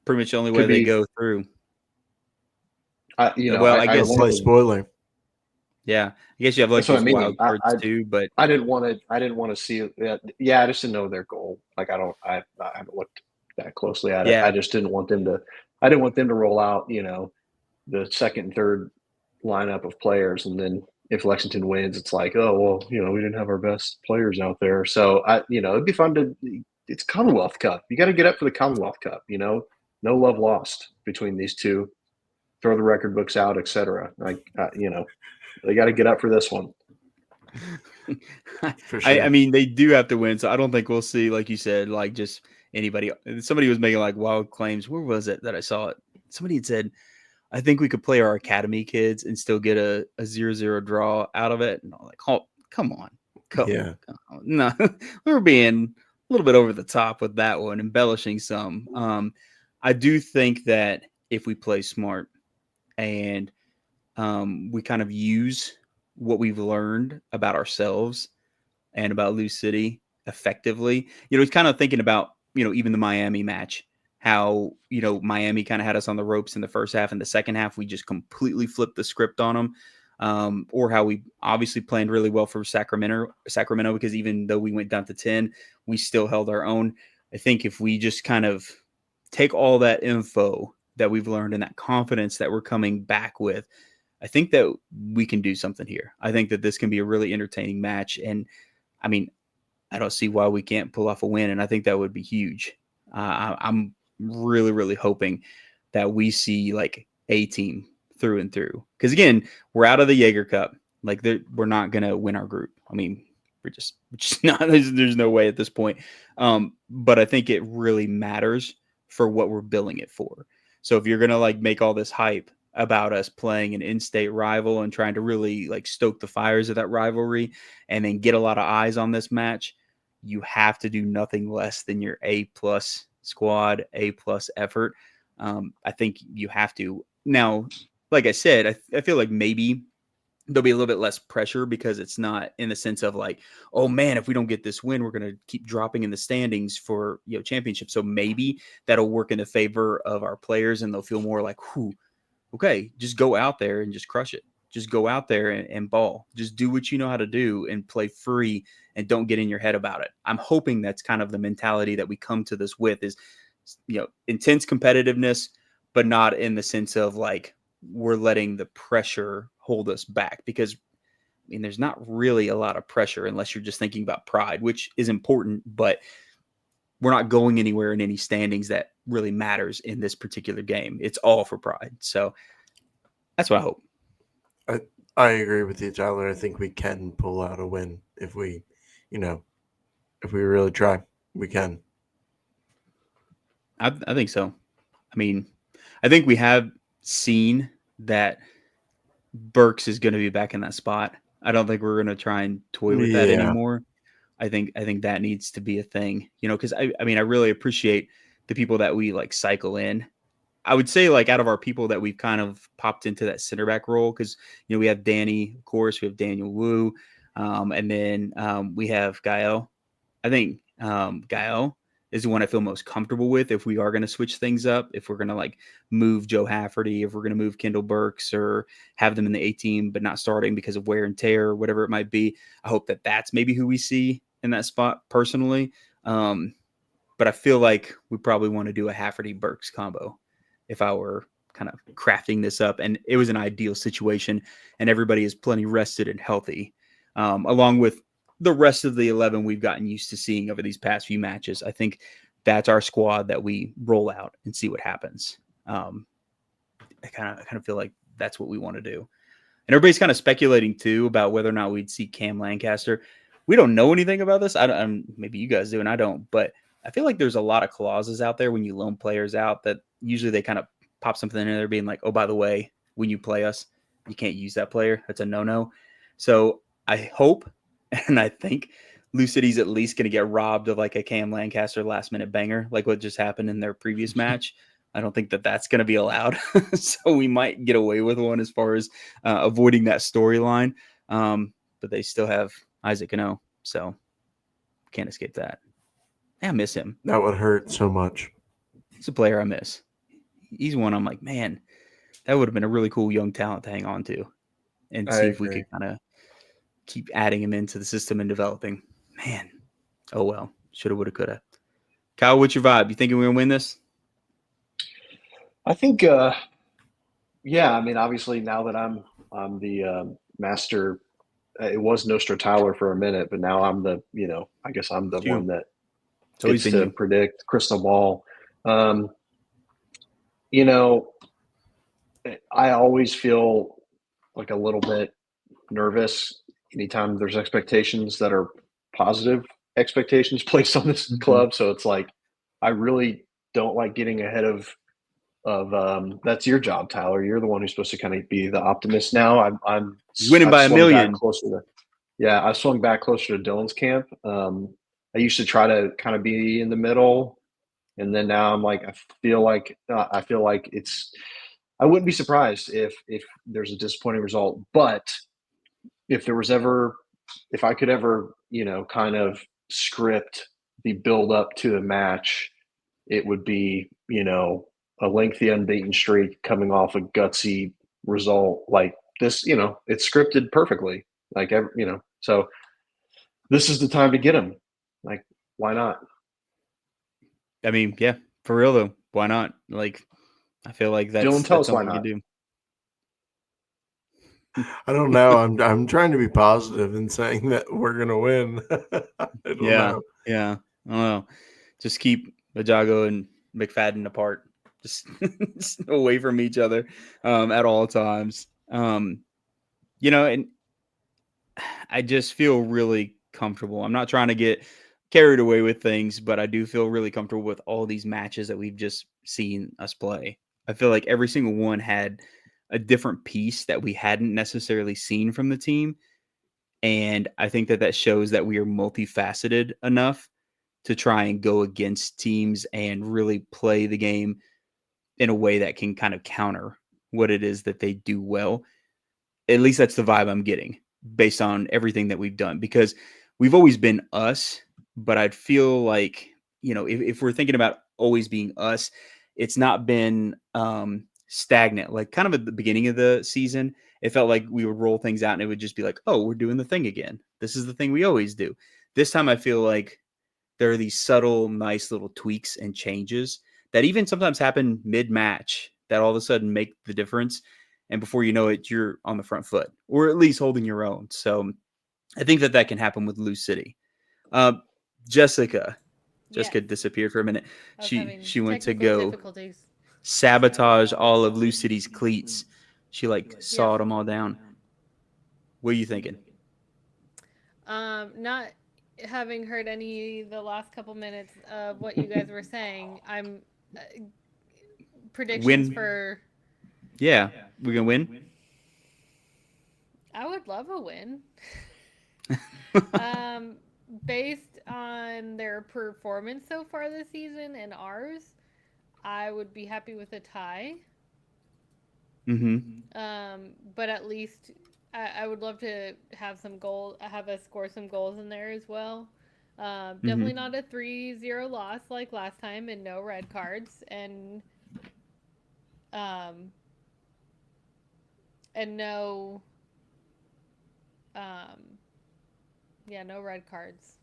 pretty much the only way they go through. I guess play spoiler. Yeah, I guess you have like That's what I those mean. wild cards too, but I didn't want to. I didn't want to see it. Yeah, I just didn't know their goal. Like I haven't looked that closely at it. yeah, I just didn't want them to. I didn't want them to roll out. The second and third lineup of players, and then if Lexington wins, it's like, oh well, we didn't have our best players out there. So it'd be fun to. It's Commonwealth Cup. You got to get up for the Commonwealth Cup. No love lost between these two. Throw the record books out, etc. They got to get up for this one. For I sure. mean, they do have to win, so I don't think we'll see, like you said, like just anybody. Somebody was making like wild claims. Where was it that I saw it? Somebody had said, I think we could play our academy kids and still get a 0-0 draw out of it. And I'm like, oh, come on. Yeah. No, we were being a little bit over the top with that one, embellishing some. I do think that if we play smart and we kind of use what we've learned about ourselves and about Lou City effectively. He's kind of thinking about, even the Miami match, how, Miami kind of had us on the ropes in the first half. In the second half, we just completely flipped the script on them. Or how we obviously planned really well for Sacramento, because even though we went down to 10, we still held our own. I think if we just kind of take all that info that we've learned and that confidence that we're coming back with, I think that we can do something here. I think that this can be a really entertaining match. And I mean, I don't see why we can't pull off a win. And I think that would be huge. I'm really, really hoping that we see like a team through and through. Because again, we're out of the Jaeger Cup. Like we're not going to win our group. I mean, we're just not, there's no way at this point. But I think it really matters for what we're billing it for. So if you're going to like make all this hype about us playing an in-state rival and trying to really like stoke the fires of that rivalry and then get a lot of eyes on this match, you have to do nothing less than your A+ squad, A+ effort. I think you have to. Now, like I said, I feel like maybe there'll be a little bit less pressure because it's not in the sense of like, oh man, if we don't get this win, we're going to keep dropping in the standings for championship. So maybe that'll work in the favor of our players and they'll feel more like, whew, okay, just go out there and just crush it. Just go out there and ball. Just do what you know how to do and play free and don't get in your head about it. I'm hoping that's kind of the mentality that we come to this with is, intense competitiveness, but not in the sense of like we're letting the pressure hold us back, because I mean, there's not really a lot of pressure unless you're just thinking about pride, which is important, but we're not going anywhere in any standings that really matters in this particular game. It's all for pride. So that's what I hope. I agree with you, Tyler. I think we can pull out a win if we, if we really try. We can. I think so. I mean, I think we have seen that Burks is going to be back in that spot. I don't think we're going to try and toy with that Yeah. anymore. I think that needs to be a thing, because I mean, I really appreciate the people that we like cycle in. I would say like out of our people that we've kind of popped into that center back role, because we have Danny, of course, we have Daniel Wu, and then we have Gael. I think Gael is the one I feel most comfortable with if we are going to switch things up, if we're going to like move Joe Hafferty, if we're going to move Kendall Burks or have them in the A team but not starting because of wear and tear or whatever it might be. I hope that that's maybe who we see in that spot personally. But I feel like we probably want to do a Hafferty Burks combo if I were kind of crafting this up and it was an ideal situation and everybody is plenty rested and healthy, along with the rest of the 11 we've gotten used to seeing over these past few matches. I think that's our squad that we roll out and see what happens. I kind of feel like that's what we want to do. And everybody's kind of speculating too about whether or not we'd see Cam Lancaster. We don't know anything about this. Maybe you guys do and I don't, but I feel like there's a lot of clauses out there when you loan players out that usually they kind of pop something in there being like, oh, by the way, when you play us, you can't use that player. That's a no-no. So I hope and I think Lou City's at least going to get robbed of like a Cam Lancaster last minute banger, like what just happened in their previous match. I don't think that that's going to be allowed. So we might get away with one as far as avoiding that storyline. But they still have Isaac Cano, so can't escape that. I miss him. That would hurt so much. He's a player I miss. He's one I'm like, man, that would have been a really cool young talent to hang on to. and I see if we agree. could kind of keep adding him into the system and developing. Man, oh well, shoulda, woulda, coulda. Kyle, what's your vibe? You thinking we're gonna win this? I think, yeah. I mean, obviously, now that I'm the master, it was Nostra Tyler for a minute, but now I'm the, I guess I'm the It's you. one that It's always gets been to you. predict crystal ball. Um, you know, I always feel like a little bit nervous anytime there's expectations that are positive expectations placed on this Mhm. club. So it's like I really don't like getting ahead of that's your job, Tyler. You're the one who's supposed to kind of be the optimist now. Winning I've by a swung back million. closer to I've swung back closer to Dylan's camp. I used to try to kind of be in the middle, and then now I'm like I feel like it's I wouldn't be surprised if there's a disappointing result, but if there was ever if I could ever, kind of script the build up to the match, it would be, a lengthy unbeaten streak coming off a gutsy result like this, it's scripted perfectly. Like, so this is the time to get him. Like, why not? I mean, yeah, for real though. Why not? Like, I feel like Dylan, tell that's us why something we not. can do. I don't know. I'm trying to be positive and saying that we're gonna win. I don't Yeah, know. yeah. I don't know. Just keep Majago and McFadden apart, just, just away from each other at all times. And I just feel really comfortable. I'm not trying to get carried away with things, but I do feel really comfortable with all these matches that we've just seen us play. I feel like every single one had a different piece that we hadn't necessarily seen from the team. And I think that shows that we are multifaceted enough to try and go against teams and really play the game in a way that can kind of counter what it is that they do well. At least that's the vibe I'm getting based on everything that we've done, because we've always been us, but I'd feel like, if we're thinking about always being us, it's not been stagnant. Like kind of at the beginning of the season, it felt like we would roll things out and it would just be like, oh, we're doing the thing again. This is the thing we always do. This time I feel like there are these subtle, nice little tweaks and changes that even sometimes happen mid-match that all of a sudden make the difference. And before you know it, you're on the front foot, or at least holding your own. So I think that can happen with Lou City. Uh, Jessica Yes, disappeared for a minute. I was having She went to technical go difficulties. sabotage all of Lou City's cleats. She like Yep. sawed them all down. What are you thinking? Not having heard the last couple minutes of what you guys were saying, I'm predictions Win? for. Yeah, we're gonna win. I would love a win. Based on their performance so far this season and ours, I would be happy with a tie. Mm-hmm. But at least I would love to have have us score some goals in there as well. Definitely Mm-hmm. not a 3-0 loss like last time, and no red cards, um, and no, um, yeah, no red cards.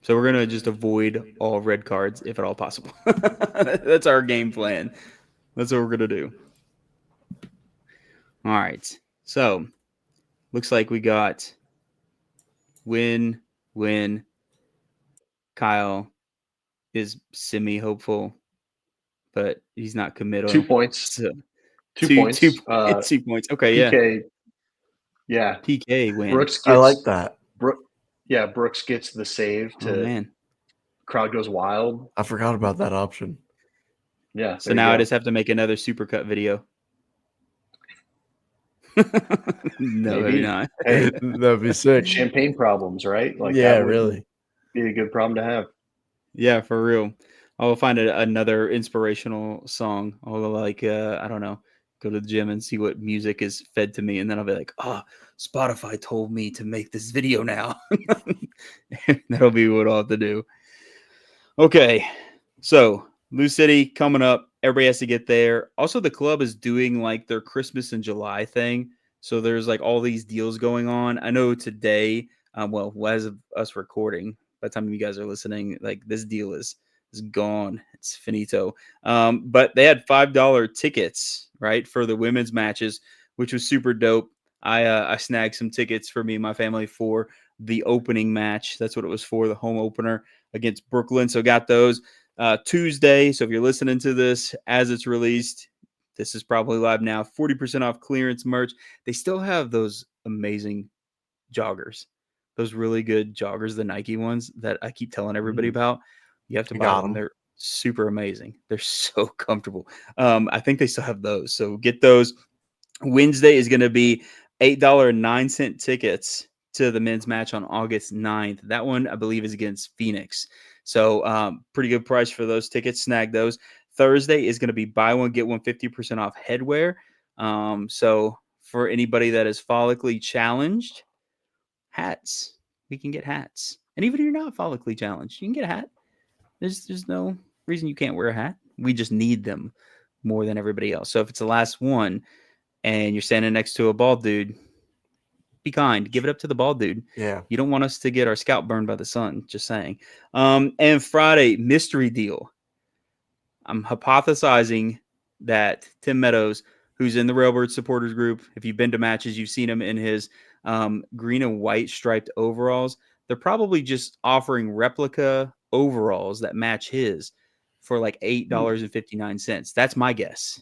So we're gonna just avoid all red cards if at all possible. That's our game plan. That's what we're gonna do. All right. So looks like we got win, win. Kyle is semi hopeful, but he's not 2 committal. points. So 2 two points. 2 points. Okay, yeah. PK. Yeah. PK win. Brooks I like gets that. Brooks gets the save Oh to man. crowd goes wild. I forgot about that option. Yeah. So There you now I go. just have to make another supercut video. No, maybe Maybe. not. Hey, That'd be sick. champagne problems, right? Like Yeah, that would really. be a good problem to have. Yeah, for real. I'll find another inspirational song. I'll like I don't know, go to the gym and see what music is fed to me, and then I'll be like, Spotify told me to make this video now. That'll be what I'll have to do. Okay, so Lou City coming up everybody has to get there. Also, the club is doing like their Christmas in July thing. So there's like all these deals going on. I know today, well, as of us recording, by the time you guys are listening, like this deal is gone. It's finito. But they had $5 tickets, right, for the women's matches, which was super dope. I snagged some tickets for me and my family for the opening match. That's what it was for, the home opener against Brooklyn. So got those Tuesday. So if you're listening to this as it's released, this is probably live now. 40% off clearance merch. They still have those amazing joggers, those really good joggers, the Nike ones that I keep telling everybody about. You have to buy one. They're super amazing. They're so comfortable. I think they still have those. So get those. Wednesday is going to be $8.09 tickets to the men's match on August 9th. That one, I believe, is against Phoenix. So pretty good price for those tickets. Snag those. Thursday is going to be buy one, get one 50% off headwear. So for anybody that is follically challenged, hats. We can get hats. And even if you're not follically challenged, you can get a hat. There's no reason you can't wear a hat. We just need them more than everybody else. So if it's the last one and you're standing next to a bald dude, be kind. Give it up to the bald dude. Yeah. You don't want us to get our scalp burned by the sun. Just saying. And Friday, mystery deal. I'm hypothesizing that Tim Meadows, who's in the Railbird supporters group, if you've been to matches, you've seen him in his green and white striped overalls. They're probably just offering replica overalls that match his for like $8.59. That's my guess.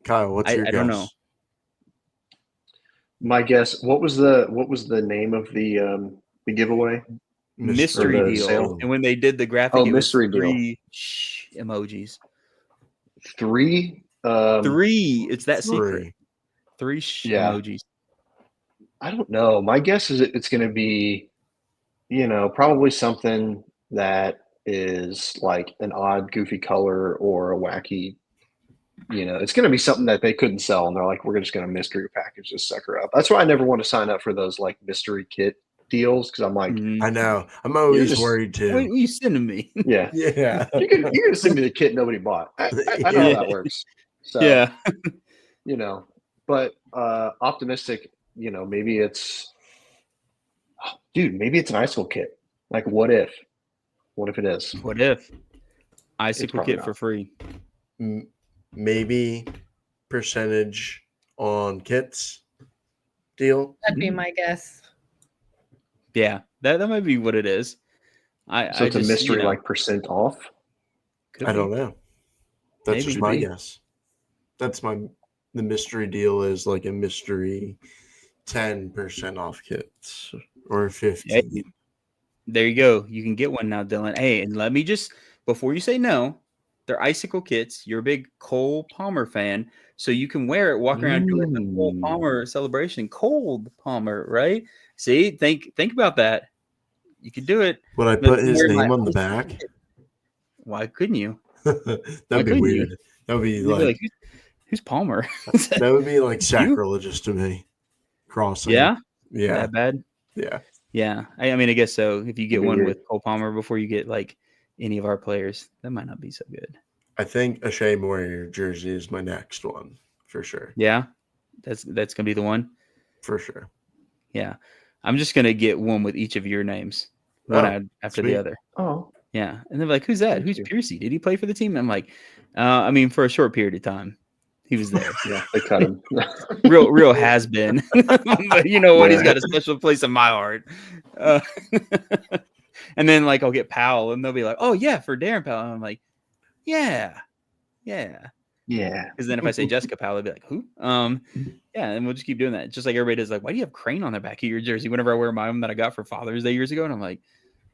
Kyle, what's your guess? I don't know. My guess. What was the name of the giveaway? Mystery deal. Sale. And when they did the graphic, it mystery was 3 emojis. 3. 3. It's that 3. secret. 3 emojis. I don't know. My guess is it's going to be, probably something that is like an odd, goofy color or a wacky. It's going to be something that they couldn't sell, and they're like, "We're just going to mystery package this sucker up." That's why I never want to sign up for those like mystery kit deals, because I'm like, I know. I'm always worried too. What are you sending me? Yeah, yeah. You're gonna send me the kit nobody bought. I know how that works. So yeah, but optimistic. Maybe it's, maybe it's an Icicle Kit. Like, what if? What if it is? What if Icicle Kit for free? Maybe percentage on kits deal. That'd be my guess. Yeah, that might be what it is. So it's a mystery, like percent off. I don't know. That's just my guess. That's the mystery deal is like a mystery 10% off kits or 15. Hey, there you go. You can get one now, Dylan. Hey, and let me just, before you say no, they're Icicle Kits. You're a big Cole Palmer fan, so you can wear it, walk around doing the Cole Palmer celebration. Cold Palmer, right? See, think about that. You could do it. Would I put his name on the back? Why couldn't you? That'd be weird. That would be like who's Palmer? That would be like sacrilegious to me. Crossing. Yeah? Yeah. That bad? Yeah. Yeah. I mean, I guess so. If you get one with Cole Palmer before you get like any of our players, that might not be so good. I think a Shea Moyer jersey is my next one for sure. Yeah. That's gonna be the one. For sure. Yeah. I'm just gonna get one with each of your names. One after the other. Oh. Yeah. And they're like, who's that? Who's Piercy? Did he play for the team? And I'm like, I mean, for a short period of time. He was there. Yeah, they cut him. real has been. But you know what? He's got a special place in my heart. And then like I'll get Powell and they'll be like, oh yeah, for Darren Powell. And I'm like, yeah. Because then if I say Jessica Powell, they'll be like, who? Yeah, and we'll just keep doing that. Just like everybody does, like, why do you have Crane on the back of your jersey whenever I wear mine that I got for Father's Day years ago? And I'm like,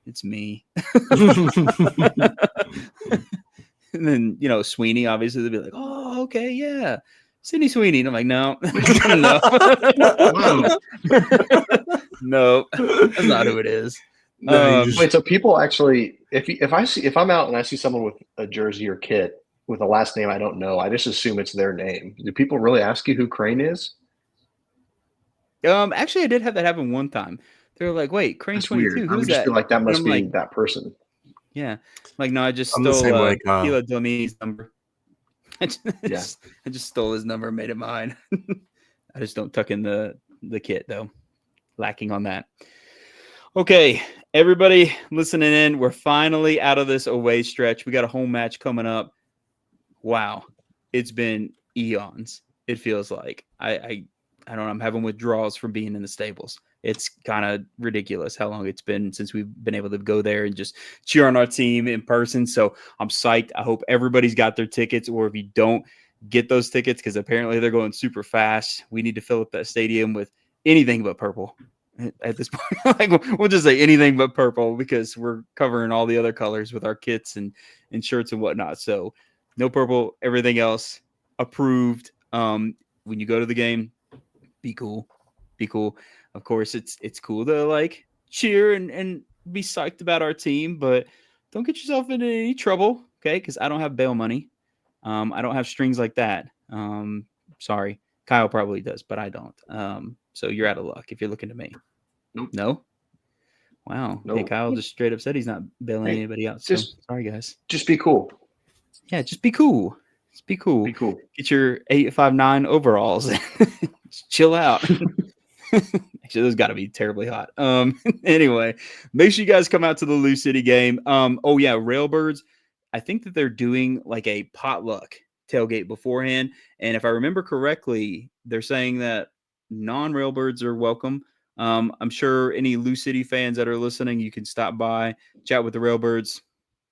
it's me. And then, Sweeney, obviously, they'll be like, oh, okay, yeah. Sydney Sweeney. And I'm like, no. No, that's not who it is. Wait, so people actually, if I'm out and I see someone with a jersey or kit with a last name I don't know, I just assume it's their name. Do people really ask you who Crane is? Actually, I did have that happen one time. They were like, wait, Crane 22, who's that? I feel like that must be that person. Yeah. Like, no, I just stole Keila Domini's number. I just stole his number and made it mine. I just don't tuck in the kit, though. Lacking on that. Okay, everybody listening in, we're finally out of this away stretch. We got a home match coming up. Wow, it's been eons. It feels like I don't know. I'm having withdrawals from being in the stables. It's kind of ridiculous how long it's been since we've been able to go there and just cheer on our team in person. So I'm psyched. I hope everybody's got their tickets, or if you don't, get those tickets because apparently they're going super fast. We need to fill up that stadium with anything but purple at this point. Like, we'll just say anything but purple because we're covering all the other colors with our kits and shirts and whatnot. So no purple, everything else approved. When you go to the game, be cool. Be cool. Of course, it's cool to like cheer and be psyched about our team, but don't get yourself into any trouble, okay? Because I don't have bail money. I don't have strings like that. Sorry. Kyle probably does, but I don't. So you're out of luck if you're looking to me. Nope. No? Wow. Nope. Hey, Kyle just straight up said he's not bailing anybody out. So sorry, guys. Just be cool. Yeah, just be cool. Just be cool. Be cool. Get your 859 overalls. Just chill out. Actually, those got to be terribly hot. Anyway, make sure you guys come out to the Lou City game. Oh yeah, Railbirds. I think that they're doing like a potluck tailgate beforehand, and if I remember correctly, they're saying that non-Railbirds are welcome. I'm sure any Lou City fans that are listening, you can stop by, chat with the Railbirds.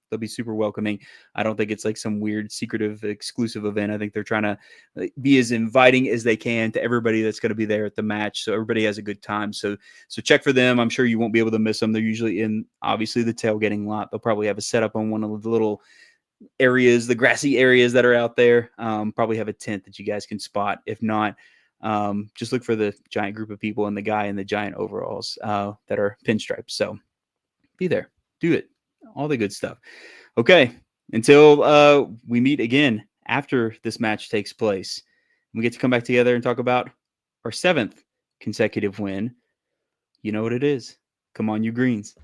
They'll be super welcoming. I don't think it's like some weird secretive exclusive event. I think they're trying to be as inviting as they can to everybody that's going to be there at the match, so everybody has a good time. So check for them. I'm sure you won't be able to miss them. They're usually in obviously the tailgating lot. They'll probably have a setup on one of the little areas, the grassy areas that are out there. Probably have a tent that you guys can spot. If not, just look for the giant group of people and the guy in the giant overalls that are pinstripes. So be there. Do it. All the good stuff. Okay, until we meet again after this match takes place, we get to come back together and talk about our 7th consecutive win. You know what it is. Come on, you Greens.